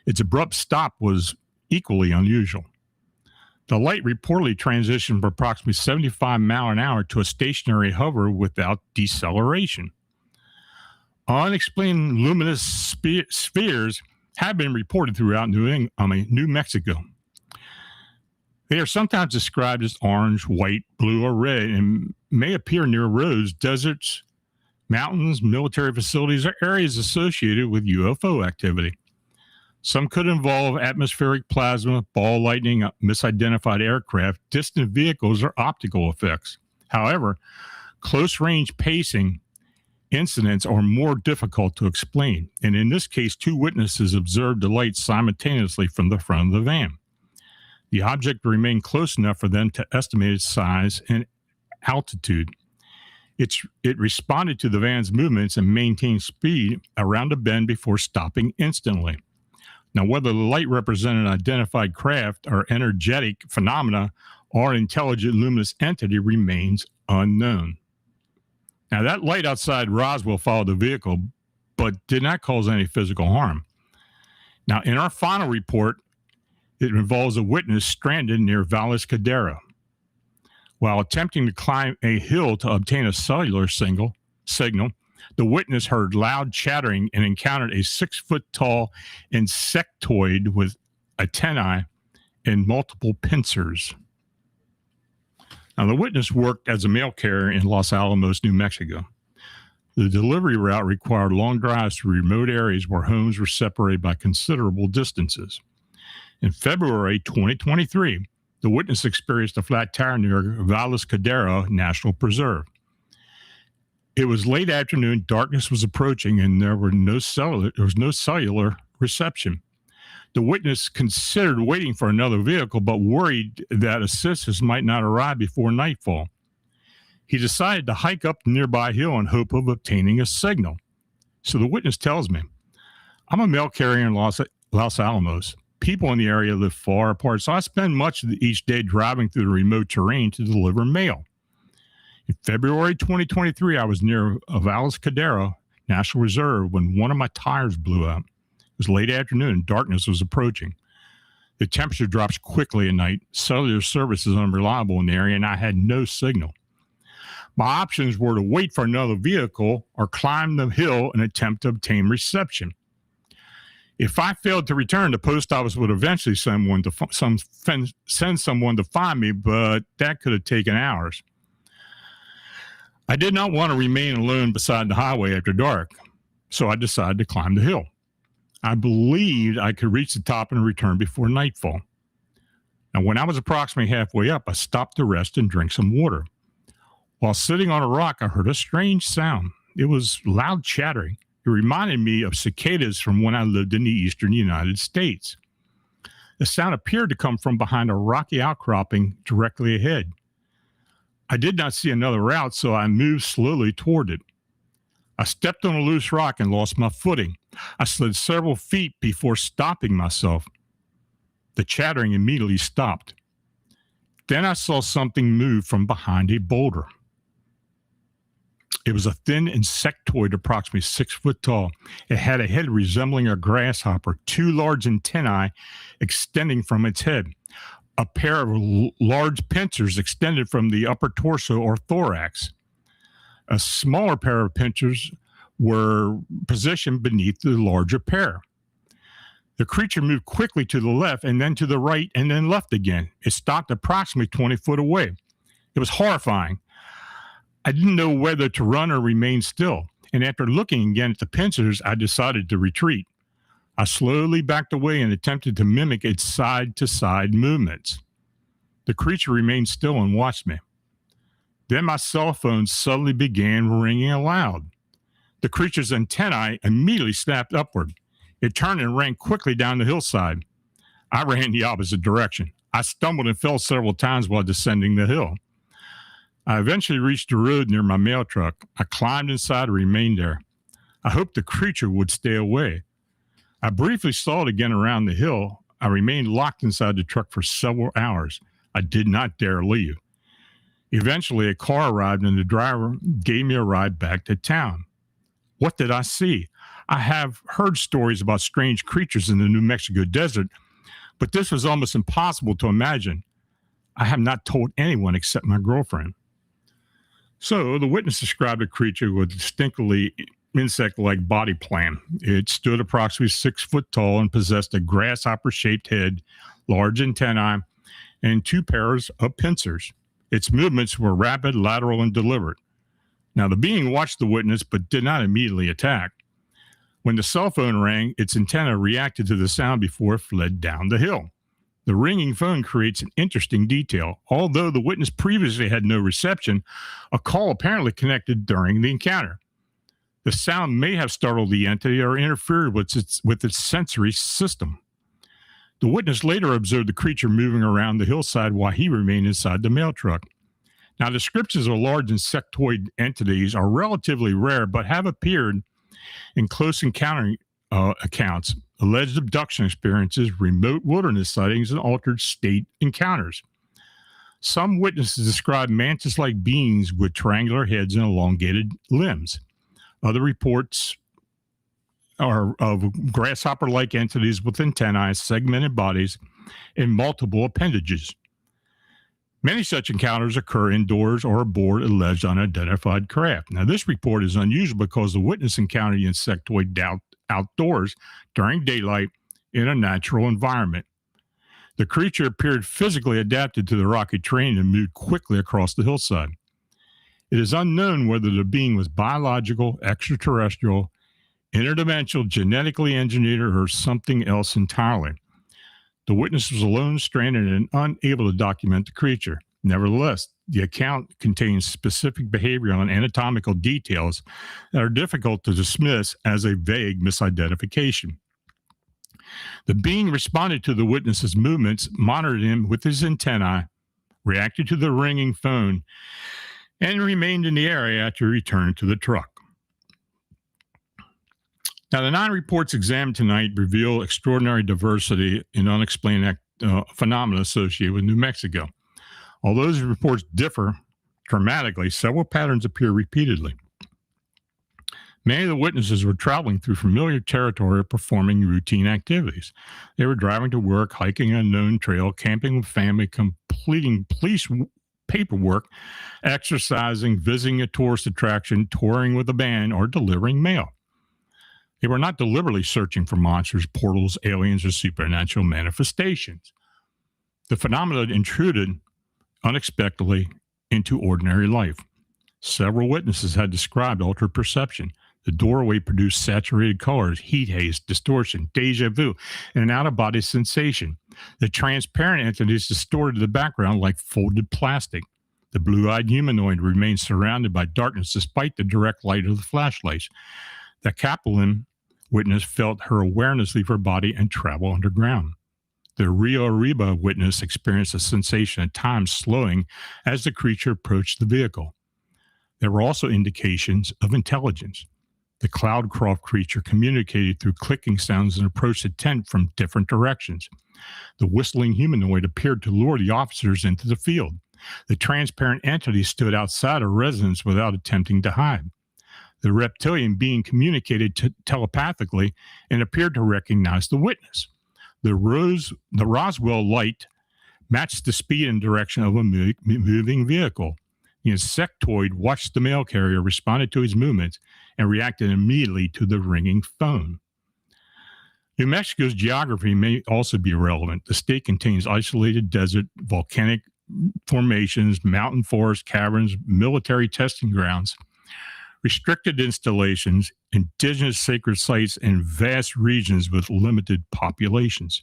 Its abrupt stop was equally unusual. The light reportedly transitioned from approximately 75 miles an hour to a stationary hover without deceleration. Unexplained luminous spheres have been reported throughout New Mexico. They are sometimes described as orange, white, blue, or red and may appear near roads, deserts, mountains, military facilities, or areas associated with UFO activity. Some could involve atmospheric plasma, ball lightning, misidentified aircraft, distant vehicles, or optical effects. However, close-range pacing incidents are more difficult to explain, and in this case, two witnesses observed the light simultaneously from the front of the van. The object remained close enough for them to estimate its size and altitude. It responded to the van's movements and maintained speed around a bend before stopping instantly. Now, whether the light represented an identified craft or energetic phenomena or an intelligent luminous entity remains unknown. Now, that light outside Roswell followed the vehicle, but did not cause any physical harm. Now, in our final report, it involves a witness stranded near Valles Cadera. While attempting to climb a hill to obtain a cellular signal, the witness heard loud chattering and encountered a 6-foot-tall insectoid with antennae and multiple pincers. Now, the witness worked as a mail carrier in Los Alamos, New Mexico. The delivery route required long drives to remote areas where homes were separated by considerable distances. In February 2023, the witness experienced a flat tire near Valles Cadera National Preserve. It was late afternoon, darkness was approaching, and there was no cellular reception. The witness considered waiting for another vehicle, but worried that assistance might not arrive before nightfall. He decided to hike up the nearby hill in hope of obtaining a signal. So the witness tells me, I'm a mail carrier in Los Alamos. People in the area live far apart, so I spend much of each day driving through the remote terrain to deliver mail. In February 2023, I was near Valles Cadero National Reserve when one of my tires blew out. It was late afternoon and darkness was approaching. The temperature drops quickly at night. Cellular service is unreliable in the area, and I had no signal. My options were to wait for another vehicle or climb the hill and attempt to obtain reception. If I failed to return, the post office would eventually send someone to find me, but that could have taken hours. I did not want to remain alone beside the highway after dark, so I decided to climb the hill. I believed I could reach the top and return before nightfall. Now, when I was approximately halfway up, I stopped to rest and drink some water. While sitting on a rock, I heard a strange sound. It was loud chattering. It reminded me of cicadas from when I lived in the eastern United States. The sound appeared to come from behind a rocky outcropping directly ahead. I did not see another route, so I moved slowly toward it. I stepped on a loose rock and lost my footing. I slid several feet before stopping myself. The chattering immediately stopped. Then I saw something move from behind a boulder. It was a thin insectoid approximately 6 foot tall. It had a head resembling a grasshopper, 2 large antennae extending from its head. A pair of large pincers extended from the upper torso or thorax. A smaller pair of pincers were positioned beneath the larger pair. The creature moved quickly to the left and then to the right and then left again. It stopped approximately 20 foot away. It was horrifying. I didn't know whether to run or remain still, and after looking again at the pincers, I decided to retreat. I slowly backed away and attempted to mimic its side-to-side movements. The creature remained still and watched me. Then my cell phone suddenly began ringing aloud. The creature's antennae immediately snapped upward. It turned and ran quickly down the hillside. I ran the opposite direction. I stumbled and fell several times while descending the hill. I eventually reached the road near my mail truck. I climbed inside and remained there. I hoped the creature would stay away. I briefly saw it again around the hill. I remained locked inside the truck for several hours. I did not dare leave. Eventually, a car arrived and the driver gave me a ride back to town. What did I see? I have heard stories about strange creatures in the New Mexico desert, but this was almost impossible to imagine. I have not told anyone except my girlfriend. So the witness described a creature with a distinctly insect-like body plan. It stood approximately 6 foot tall and possessed a grasshopper-shaped head, large antennae, and 2 pairs of pincers. Its movements were rapid, lateral, and deliberate. Now, the being watched the witness but did not immediately attack. When the cell phone rang, its antenna reacted to the sound before it fled down the hill. The ringing phone creates an interesting detail. Although the witness previously had no reception, a call apparently connected during the encounter. The sound may have startled the entity or interfered with its sensory system. The witness later observed the creature moving around the hillside while he remained inside the mail truck. Now, descriptions of large insectoid entities are relatively rare, but have appeared in close encounter accounts, alleged abduction experiences, remote wilderness sightings, and altered state encounters. Some witnesses describe mantis-like beings with triangular heads and elongated limbs. Other reports are of grasshopper-like entities with antennae, segmented bodies, and multiple appendages. Many such encounters occur indoors or aboard alleged unidentified craft. Now, this report is unusual because the witness encountered the insectoid outdoors during daylight in a natural environment. The creature appeared physically adapted to the rocky terrain and moved quickly across the hillside. It is unknown whether the being was biological, extraterrestrial, interdimensional, genetically engineered, or something else entirely. The witness was alone, stranded, and unable to document the creature. Nevertheless, the account contains specific behavioral and anatomical details that are difficult to dismiss as a vague misidentification. The being responded to the witness's movements, monitored him with his antennae, reacted to the ringing phone, and remained in the area after he returned to the truck. Now, the 9 reports examined tonight reveal extraordinary diversity in unexplained phenomena associated with New Mexico. Although those reports differ dramatically, several patterns appear repeatedly. Many of the witnesses were traveling through familiar territory, performing routine activities. They were driving to work, hiking an unknown trail, camping with family, completing police paperwork, exercising, visiting a tourist attraction, touring with a band, or delivering mail. They were not deliberately searching for monsters, portals, aliens, or supernatural manifestations. The phenomena intruded unexpectedly into ordinary life. Several witnesses had described altered perception. The doorway produced saturated colors, heat haze, distortion, déjà vu, and an out-of-body sensation. The transparent entities distorted the background like folded plastic. The blue-eyed humanoid remained surrounded by darkness despite the direct light of the flashlights. The Kaplan witness felt her awareness leave her body and travel underground. The Rio Arriba witness experienced a sensation at times slowing as the creature approached the vehicle. There were also indications of intelligence. The Cloudcroft creature communicated through clicking sounds and approached the tent from different directions. The whistling humanoid appeared to lure the officers into the field. The transparent entity stood outside a residence without attempting to hide. The reptilian being communicated telepathically and appeared to recognize the witness. The Roswell light matched the speed and direction of a moving vehicle. The insectoid watched the mail carrier, responded to his movements, and reacted immediately to the ringing phone. New Mexico's geography may also be relevant. The state contains isolated desert, volcanic formations, mountain forests, caverns, military testing grounds, restricted installations, indigenous sacred sites, and vast regions with limited populations.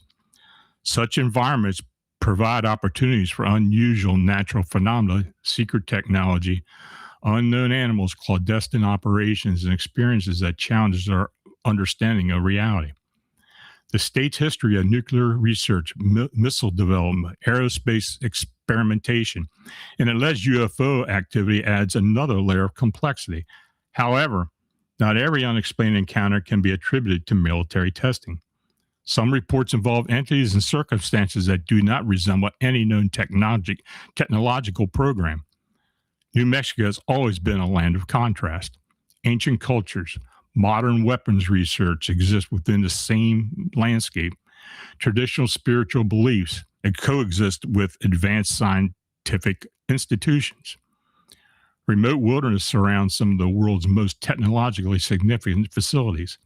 Such environments provide opportunities for unusual natural phenomena, secret technology, unknown animals, clandestine operations, and experiences that challenge our understanding of reality. The state's history of nuclear research, missile development, aerospace experimentation, and alleged UFO activity adds another layer of complexity. However, not every unexplained encounter can be attributed to military testing. Some reports involve entities and circumstances that do not resemble any known technological program. New Mexico has always been a land of contrast. Ancient cultures, modern weapons research exist within the same landscape. Traditional spiritual beliefs coexist with advanced scientific institutions. Remote wilderness surrounds some of the world's most technologically significant facilities.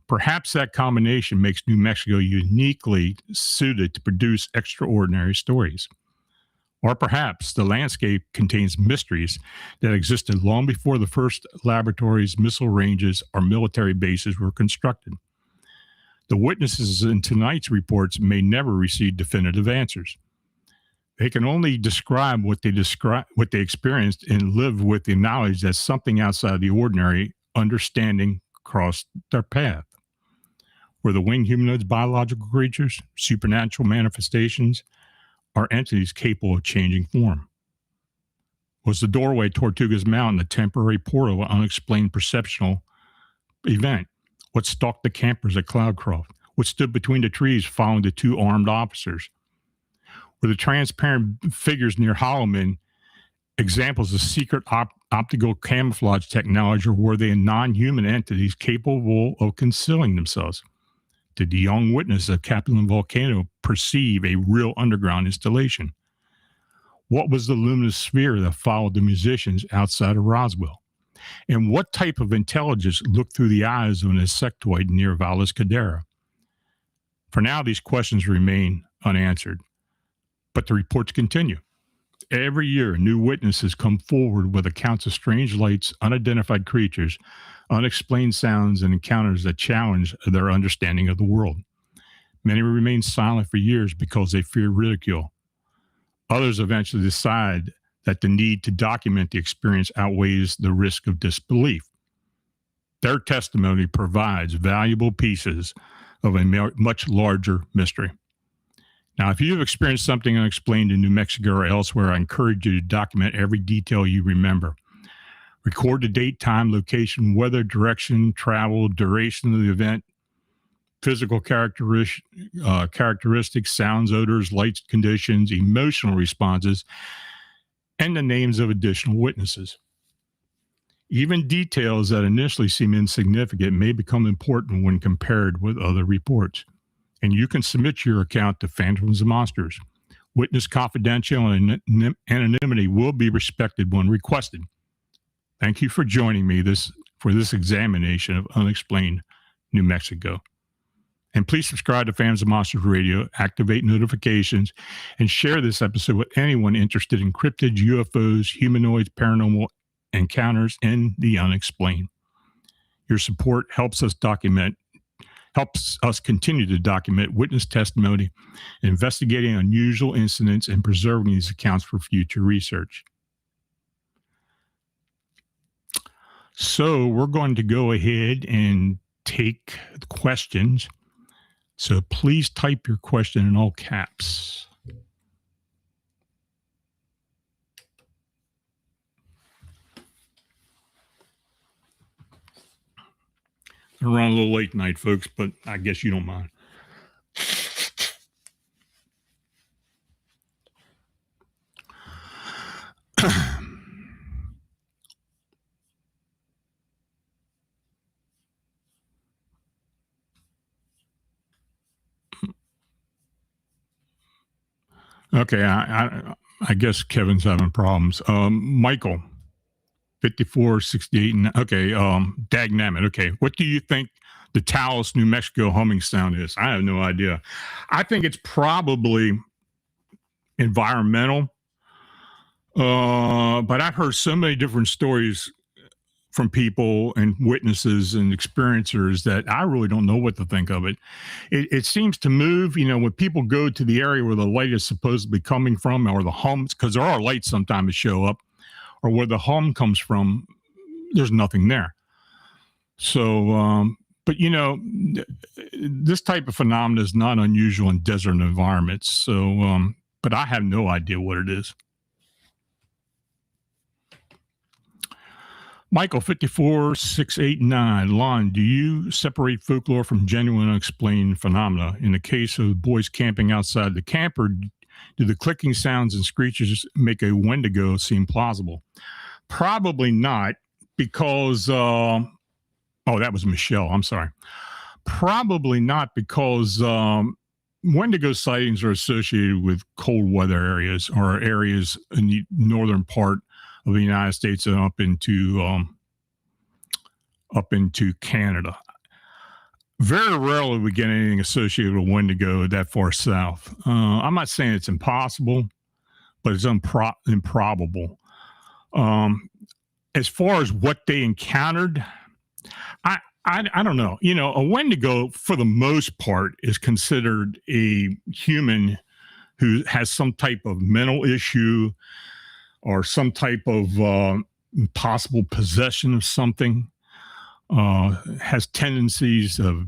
Perhaps that combination makes New Mexico uniquely suited to produce extraordinary stories. Or perhaps the landscape contains mysteries that existed long before the first laboratories, missile ranges, or military bases were constructed. The witnesses in tonight's reports may never receive definitive answers. They can only describe what they experienced and live with the knowledge that something outside the ordinary understanding crossed their path. Were the winged humanoids biological creatures, supernatural manifestations, or entities capable of changing form? Was the doorway Tortugas Mountain a temporary portal of unexplained perceptual event? What stalked the campers at Cloudcroft? What stood between the trees following the 2 armed officers? Were the transparent figures near Holloman examples of secret optical camouflage technology, or were they non-human entities capable of concealing themselves? Did the young witness of Kaplan Volcano perceive a real underground installation? What was the luminous sphere that followed the musicians outside of Roswell? And what type of intelligence looked through the eyes of an insectoid near Valles Cadera? For now, these questions remain unanswered, but the reports continue. Every year, new witnesses come forward with accounts of strange lights, unidentified creatures, unexplained sounds, and encounters that challenge their understanding of the world. Many remain silent for years because they fear ridicule. Others eventually decide that the need to document the experience outweighs the risk of disbelief. Their testimony provides valuable pieces of a much larger mystery. Now, if you've experienced something unexplained in New Mexico or elsewhere, I encourage you to document every detail you remember. Record the date, time, location, weather, direction, travel, duration of the event, physical characteristics, sounds, odors, lights, conditions, emotional responses, and the names of additional witnesses. Even details that initially seem insignificant may become important when compared with other reports. And you can submit your account to Phantoms and Monsters. Witness confidentiality and anonymity will be respected when requested. Thank you for joining me for this examination of Unexplained New Mexico. And please subscribe to Phantoms and Monsters Radio, activate notifications, and share this episode with anyone interested in cryptids, UFOs, humanoids, paranormal encounters, and the unexplained. Your support helps us continue to document witness testimony, investigating unusual incidents, and preserving these accounts for future research. So we're going to go ahead and take questions. So please type your question in all caps. I run a little late tonight, folks, but I guess you don't mind. Okay, I guess Kevin's having problems. Michael, 5468. Okay, Dagnammit. Okay, what do you think the Taos, New Mexico humming sound is? I have no idea. I think it's probably environmental. But I've heard so many different stories from people and witnesses and experiencers that I really don't know what to think of it. It seems to move, when people go to the area where the light is supposedly coming from, or the hums, because there are lights sometimes that show up, or where the hum comes from, there's nothing there. So, but this type of phenomenon is not unusual in desert environments. So, but I have no idea what it is. Michael, 54689, Lon, do you separate folklore from genuine unexplained phenomena? In the case of boys camping outside the camper, do the clicking sounds and screeches make a Wendigo seem plausible? Probably not, because, that was Michelle, I'm sorry. Probably not, because Wendigo sightings are associated with cold weather areas, or areas in the northern part of the United States and up into Canada. Very rarely we get anything associated with Wendigo that far south. I'm not saying it's impossible, but it's improbable. As far as what they encountered, I don't know. A Wendigo, for the most part, is considered a human who has some type of mental issue, or some type of possible possession of something, has tendencies of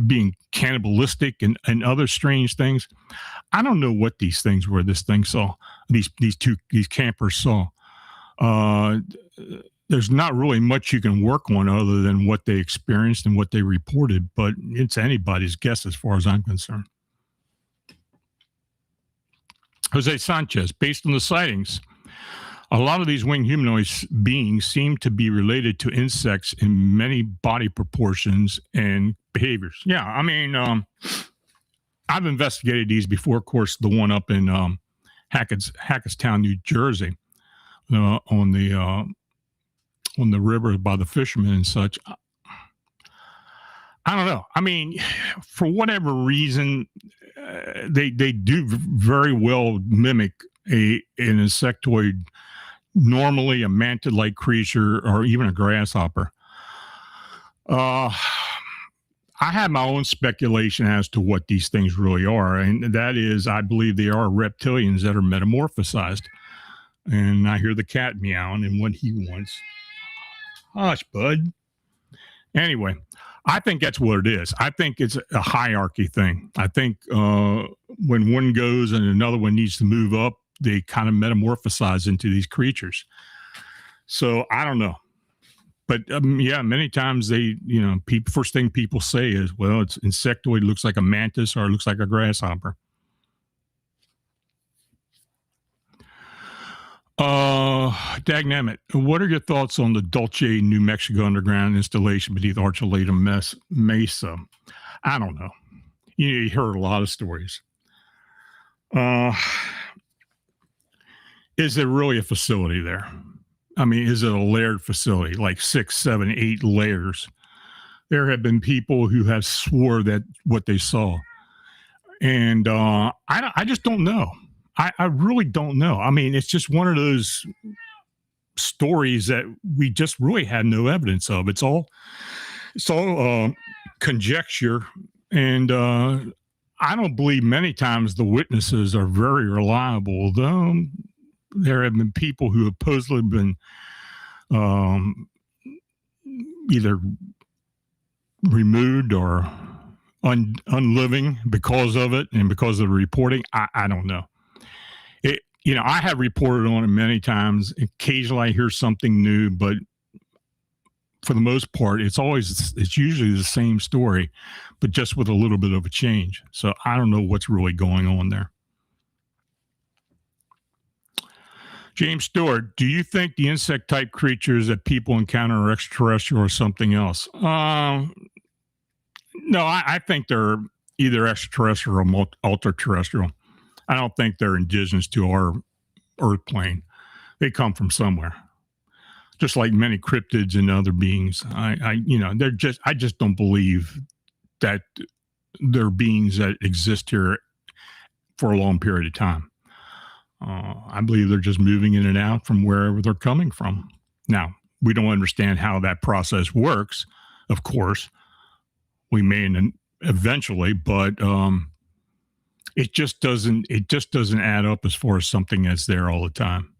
being cannibalistic and other strange things. I don't know what these things were these campers saw. There's not really much you can work on other than what they experienced and what they reported, but it's anybody's guess as far as I'm concerned. Jose Sanchez, based on the sightings, a lot of these winged humanoid beings seem to be related to insects in many body proportions and behaviors. Yeah, I mean, I've investigated these before. Of course, the one up in Hackettstown, New Jersey, on the river by the fishermen and such. I don't know. I mean, for whatever reason, they do very well mimic an insectoid, normally a mantid-like creature or even a grasshopper. I I have my own speculation as to what these things really are, and that is, I believe they are reptilians that are metamorphosized. And I hear the cat meowing and what he wants. Hush, bud. Anyway, I think that's what it is. I think it's a hierarchy thing. I think when one goes and another one needs to move up, they kind of metamorphosize into these creatures. So I don't know. But yeah, many times first thing people say is, well, it's insectoid, looks like a mantis or it looks like a grasshopper. Dagnammit, what are your thoughts on the Dulce, New Mexico underground installation beneath Archuleta Mesa? I don't know. You heard a lot of stories. Is there really a facility there? I mean, is it a layered facility, like 6, 7, 8 layers? There have been people who have swore that what they saw. And I just don't know. I really don't know. I mean, it's just one of those stories that we just really have no evidence of. It's all conjecture. And I don't believe many times the witnesses are very reliable, though there have been people who have supposedly been either removed or unliving because of it and because of the reporting. I don't know. I have reported on it many times. Occasionally I hear something new, but for the most part, it's usually the same story, but just with a little bit of a change. So I don't know what's really going on there. James Stewart, do you think the insect type creatures that people encounter are extraterrestrial or something else? No, I think they're either extraterrestrial or ultra-terrestrial. I don't think they're indigenous to our Earth plane. They come from somewhere, just like many cryptids and other beings. I just don't believe that they're beings that exist here for a long period of time. I believe they're just moving in and out from wherever they're coming from. Now, we don't understand how that process works. Of course, we may eventually, but it just doesn't add up as far as something that's there all the time.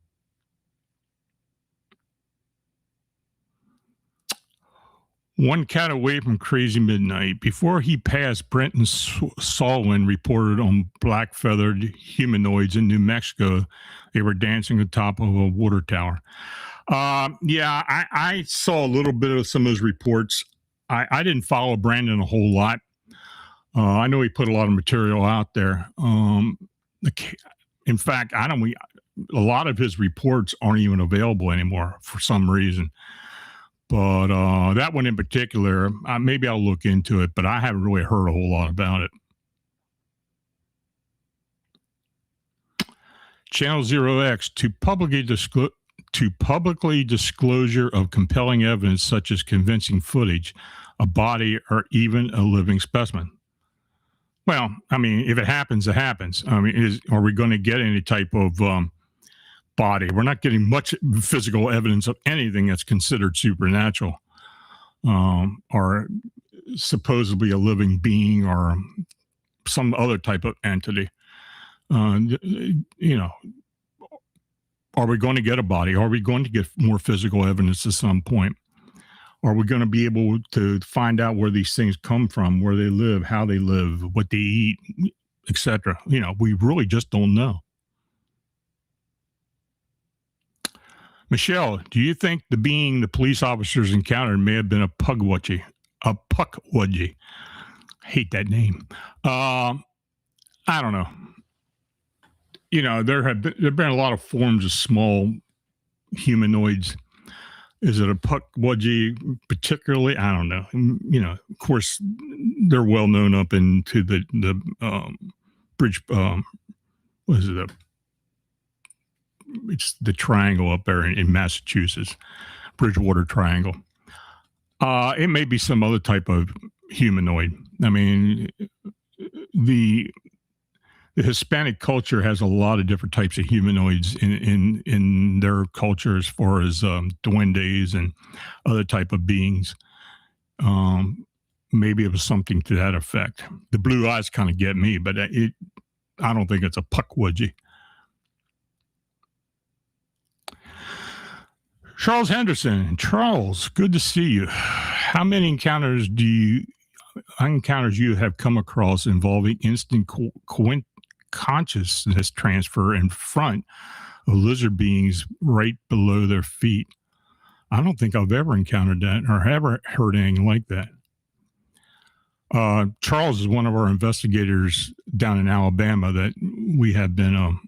One cat away from Crazy Midnight. Before he passed, Brenton Salwin reported on black-feathered humanoids in New Mexico. They were dancing on top of a water tower. I saw a little bit of some of those reports. I didn't follow Brandon a whole lot. I know he put a lot of material out there. In fact, a lot of his reports aren't even available anymore for some reason. But that one in particular, maybe I'll look into it, but I haven't really heard a whole lot about it. Channel 0X, to publicly disclosure of compelling evidence such as convincing footage, a body, or even a living specimen. Well, I mean, if it happens, it happens. I mean, are we going to get any type of body? We're not getting much physical evidence of anything that's considered supernatural or supposedly a living being or some other type of entity. Are we going to get a body? Are we going to get more physical evidence at some point? Are we going to be able to find out where these things come from, where they live, how they live, what they eat, etc.? We really just don't know. Michelle, do you think the being the police officers encountered may have been a pukwudgie? A pukwudgie. I hate that name. I don't know. There have been a lot of forms of small humanoids. Is it a pukwudgie particularly? I don't know. Of course, they're well known up into the bridge. What is it? It's the triangle up there in Massachusetts, Bridgewater Triangle. It may be some other type of humanoid. I mean, the Hispanic culture has a lot of different types of humanoids in their culture, as far as duendes and other type of beings. maybe it was something to that effect. The blue eyes kind of get me, but I don't think it's a puckwudgie. Charles Henderson. Charles, good to see you. How many encounters you have come across involving instant consciousness transfer in front of lizard beings right below their feet? I don't think I've ever encountered that or ever heard anything like that. Charles is one of our investigators down in Alabama that we have been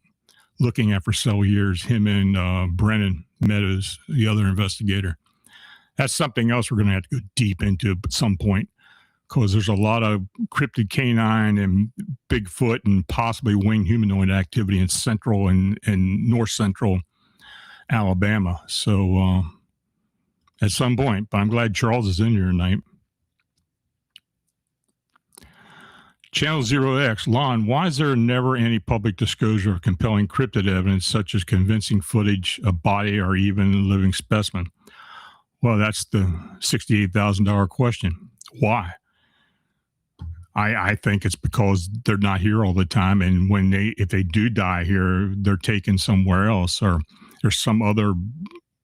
looking at for several years, him and Brennan Meadows, the other investigator. That's something else we're going to have to go deep into at some point, because there's a lot of cryptid canine and Bigfoot and possibly winged humanoid activity in central and north central Alabama. So at some point, but I'm glad Charles is in here tonight. Channel 0X, Lon, why is there never any public disclosure of compelling cryptid evidence, such as convincing footage, a body, or even a living specimen? Well, that's the $68,000 question. Why? I think it's because they're not here all the time, and if they do die here, they're taken somewhere else, or there's some other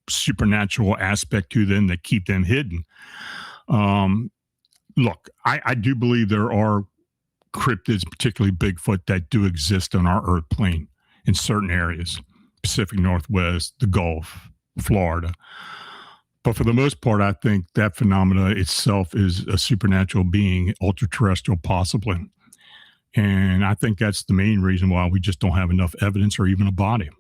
supernatural aspect to them that keep them hidden. Look, I do believe there are cryptids, particularly Bigfoot, that do exist on our Earth plane in certain areas, Pacific Northwest, the Gulf, Florida. But for the most part, I think that phenomena itself is a supernatural being, ultra-terrestrial possibly. And I think that's the main reason why we just don't have enough evidence or even a body.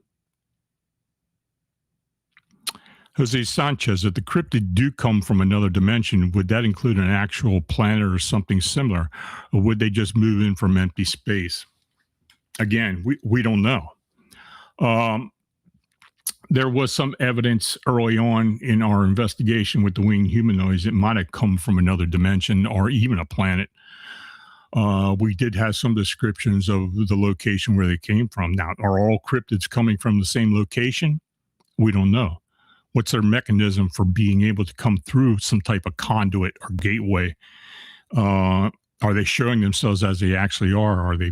Jose Sanchez, if the cryptid do come from another dimension, would that include an actual planet or something similar? Or would they just move in from empty space? Again, we don't know. There was some evidence early on in our investigation with the winged humanoids. It might have come from another dimension or even a planet. We did have some descriptions of the location where they came from. Now, are all cryptids coming from the same location? We don't know. What's their mechanism for being able to come through some type of conduit or gateway? Are they showing themselves as they actually are? Are they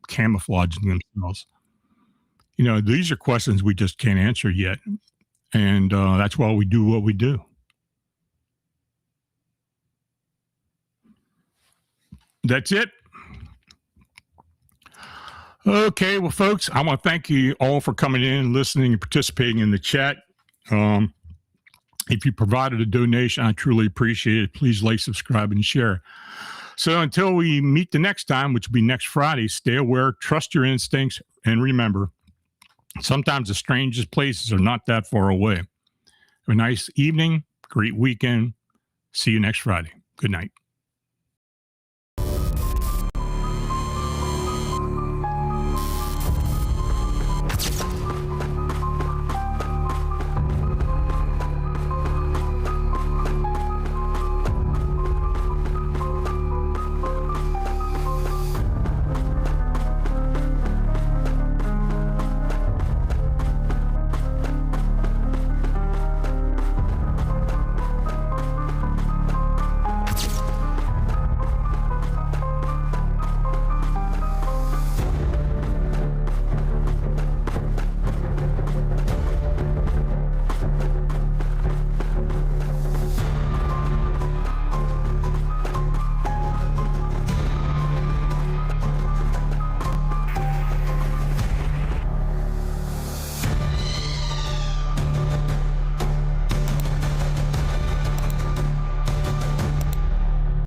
camouflaging themselves? You know, these are questions we just can't answer yet. And that's why we do what we do. That's it. Okay, well, folks, I want to thank you all for coming in, listening, and participating in the chat. If you provided a donation, I truly appreciate it. Please like, subscribe, and share. So until we meet the next time, which will be next Friday, stay aware, trust your instincts, and remember, sometimes the strangest places are not that far away. Have a nice evening, great weekend. See you next Friday. Good night.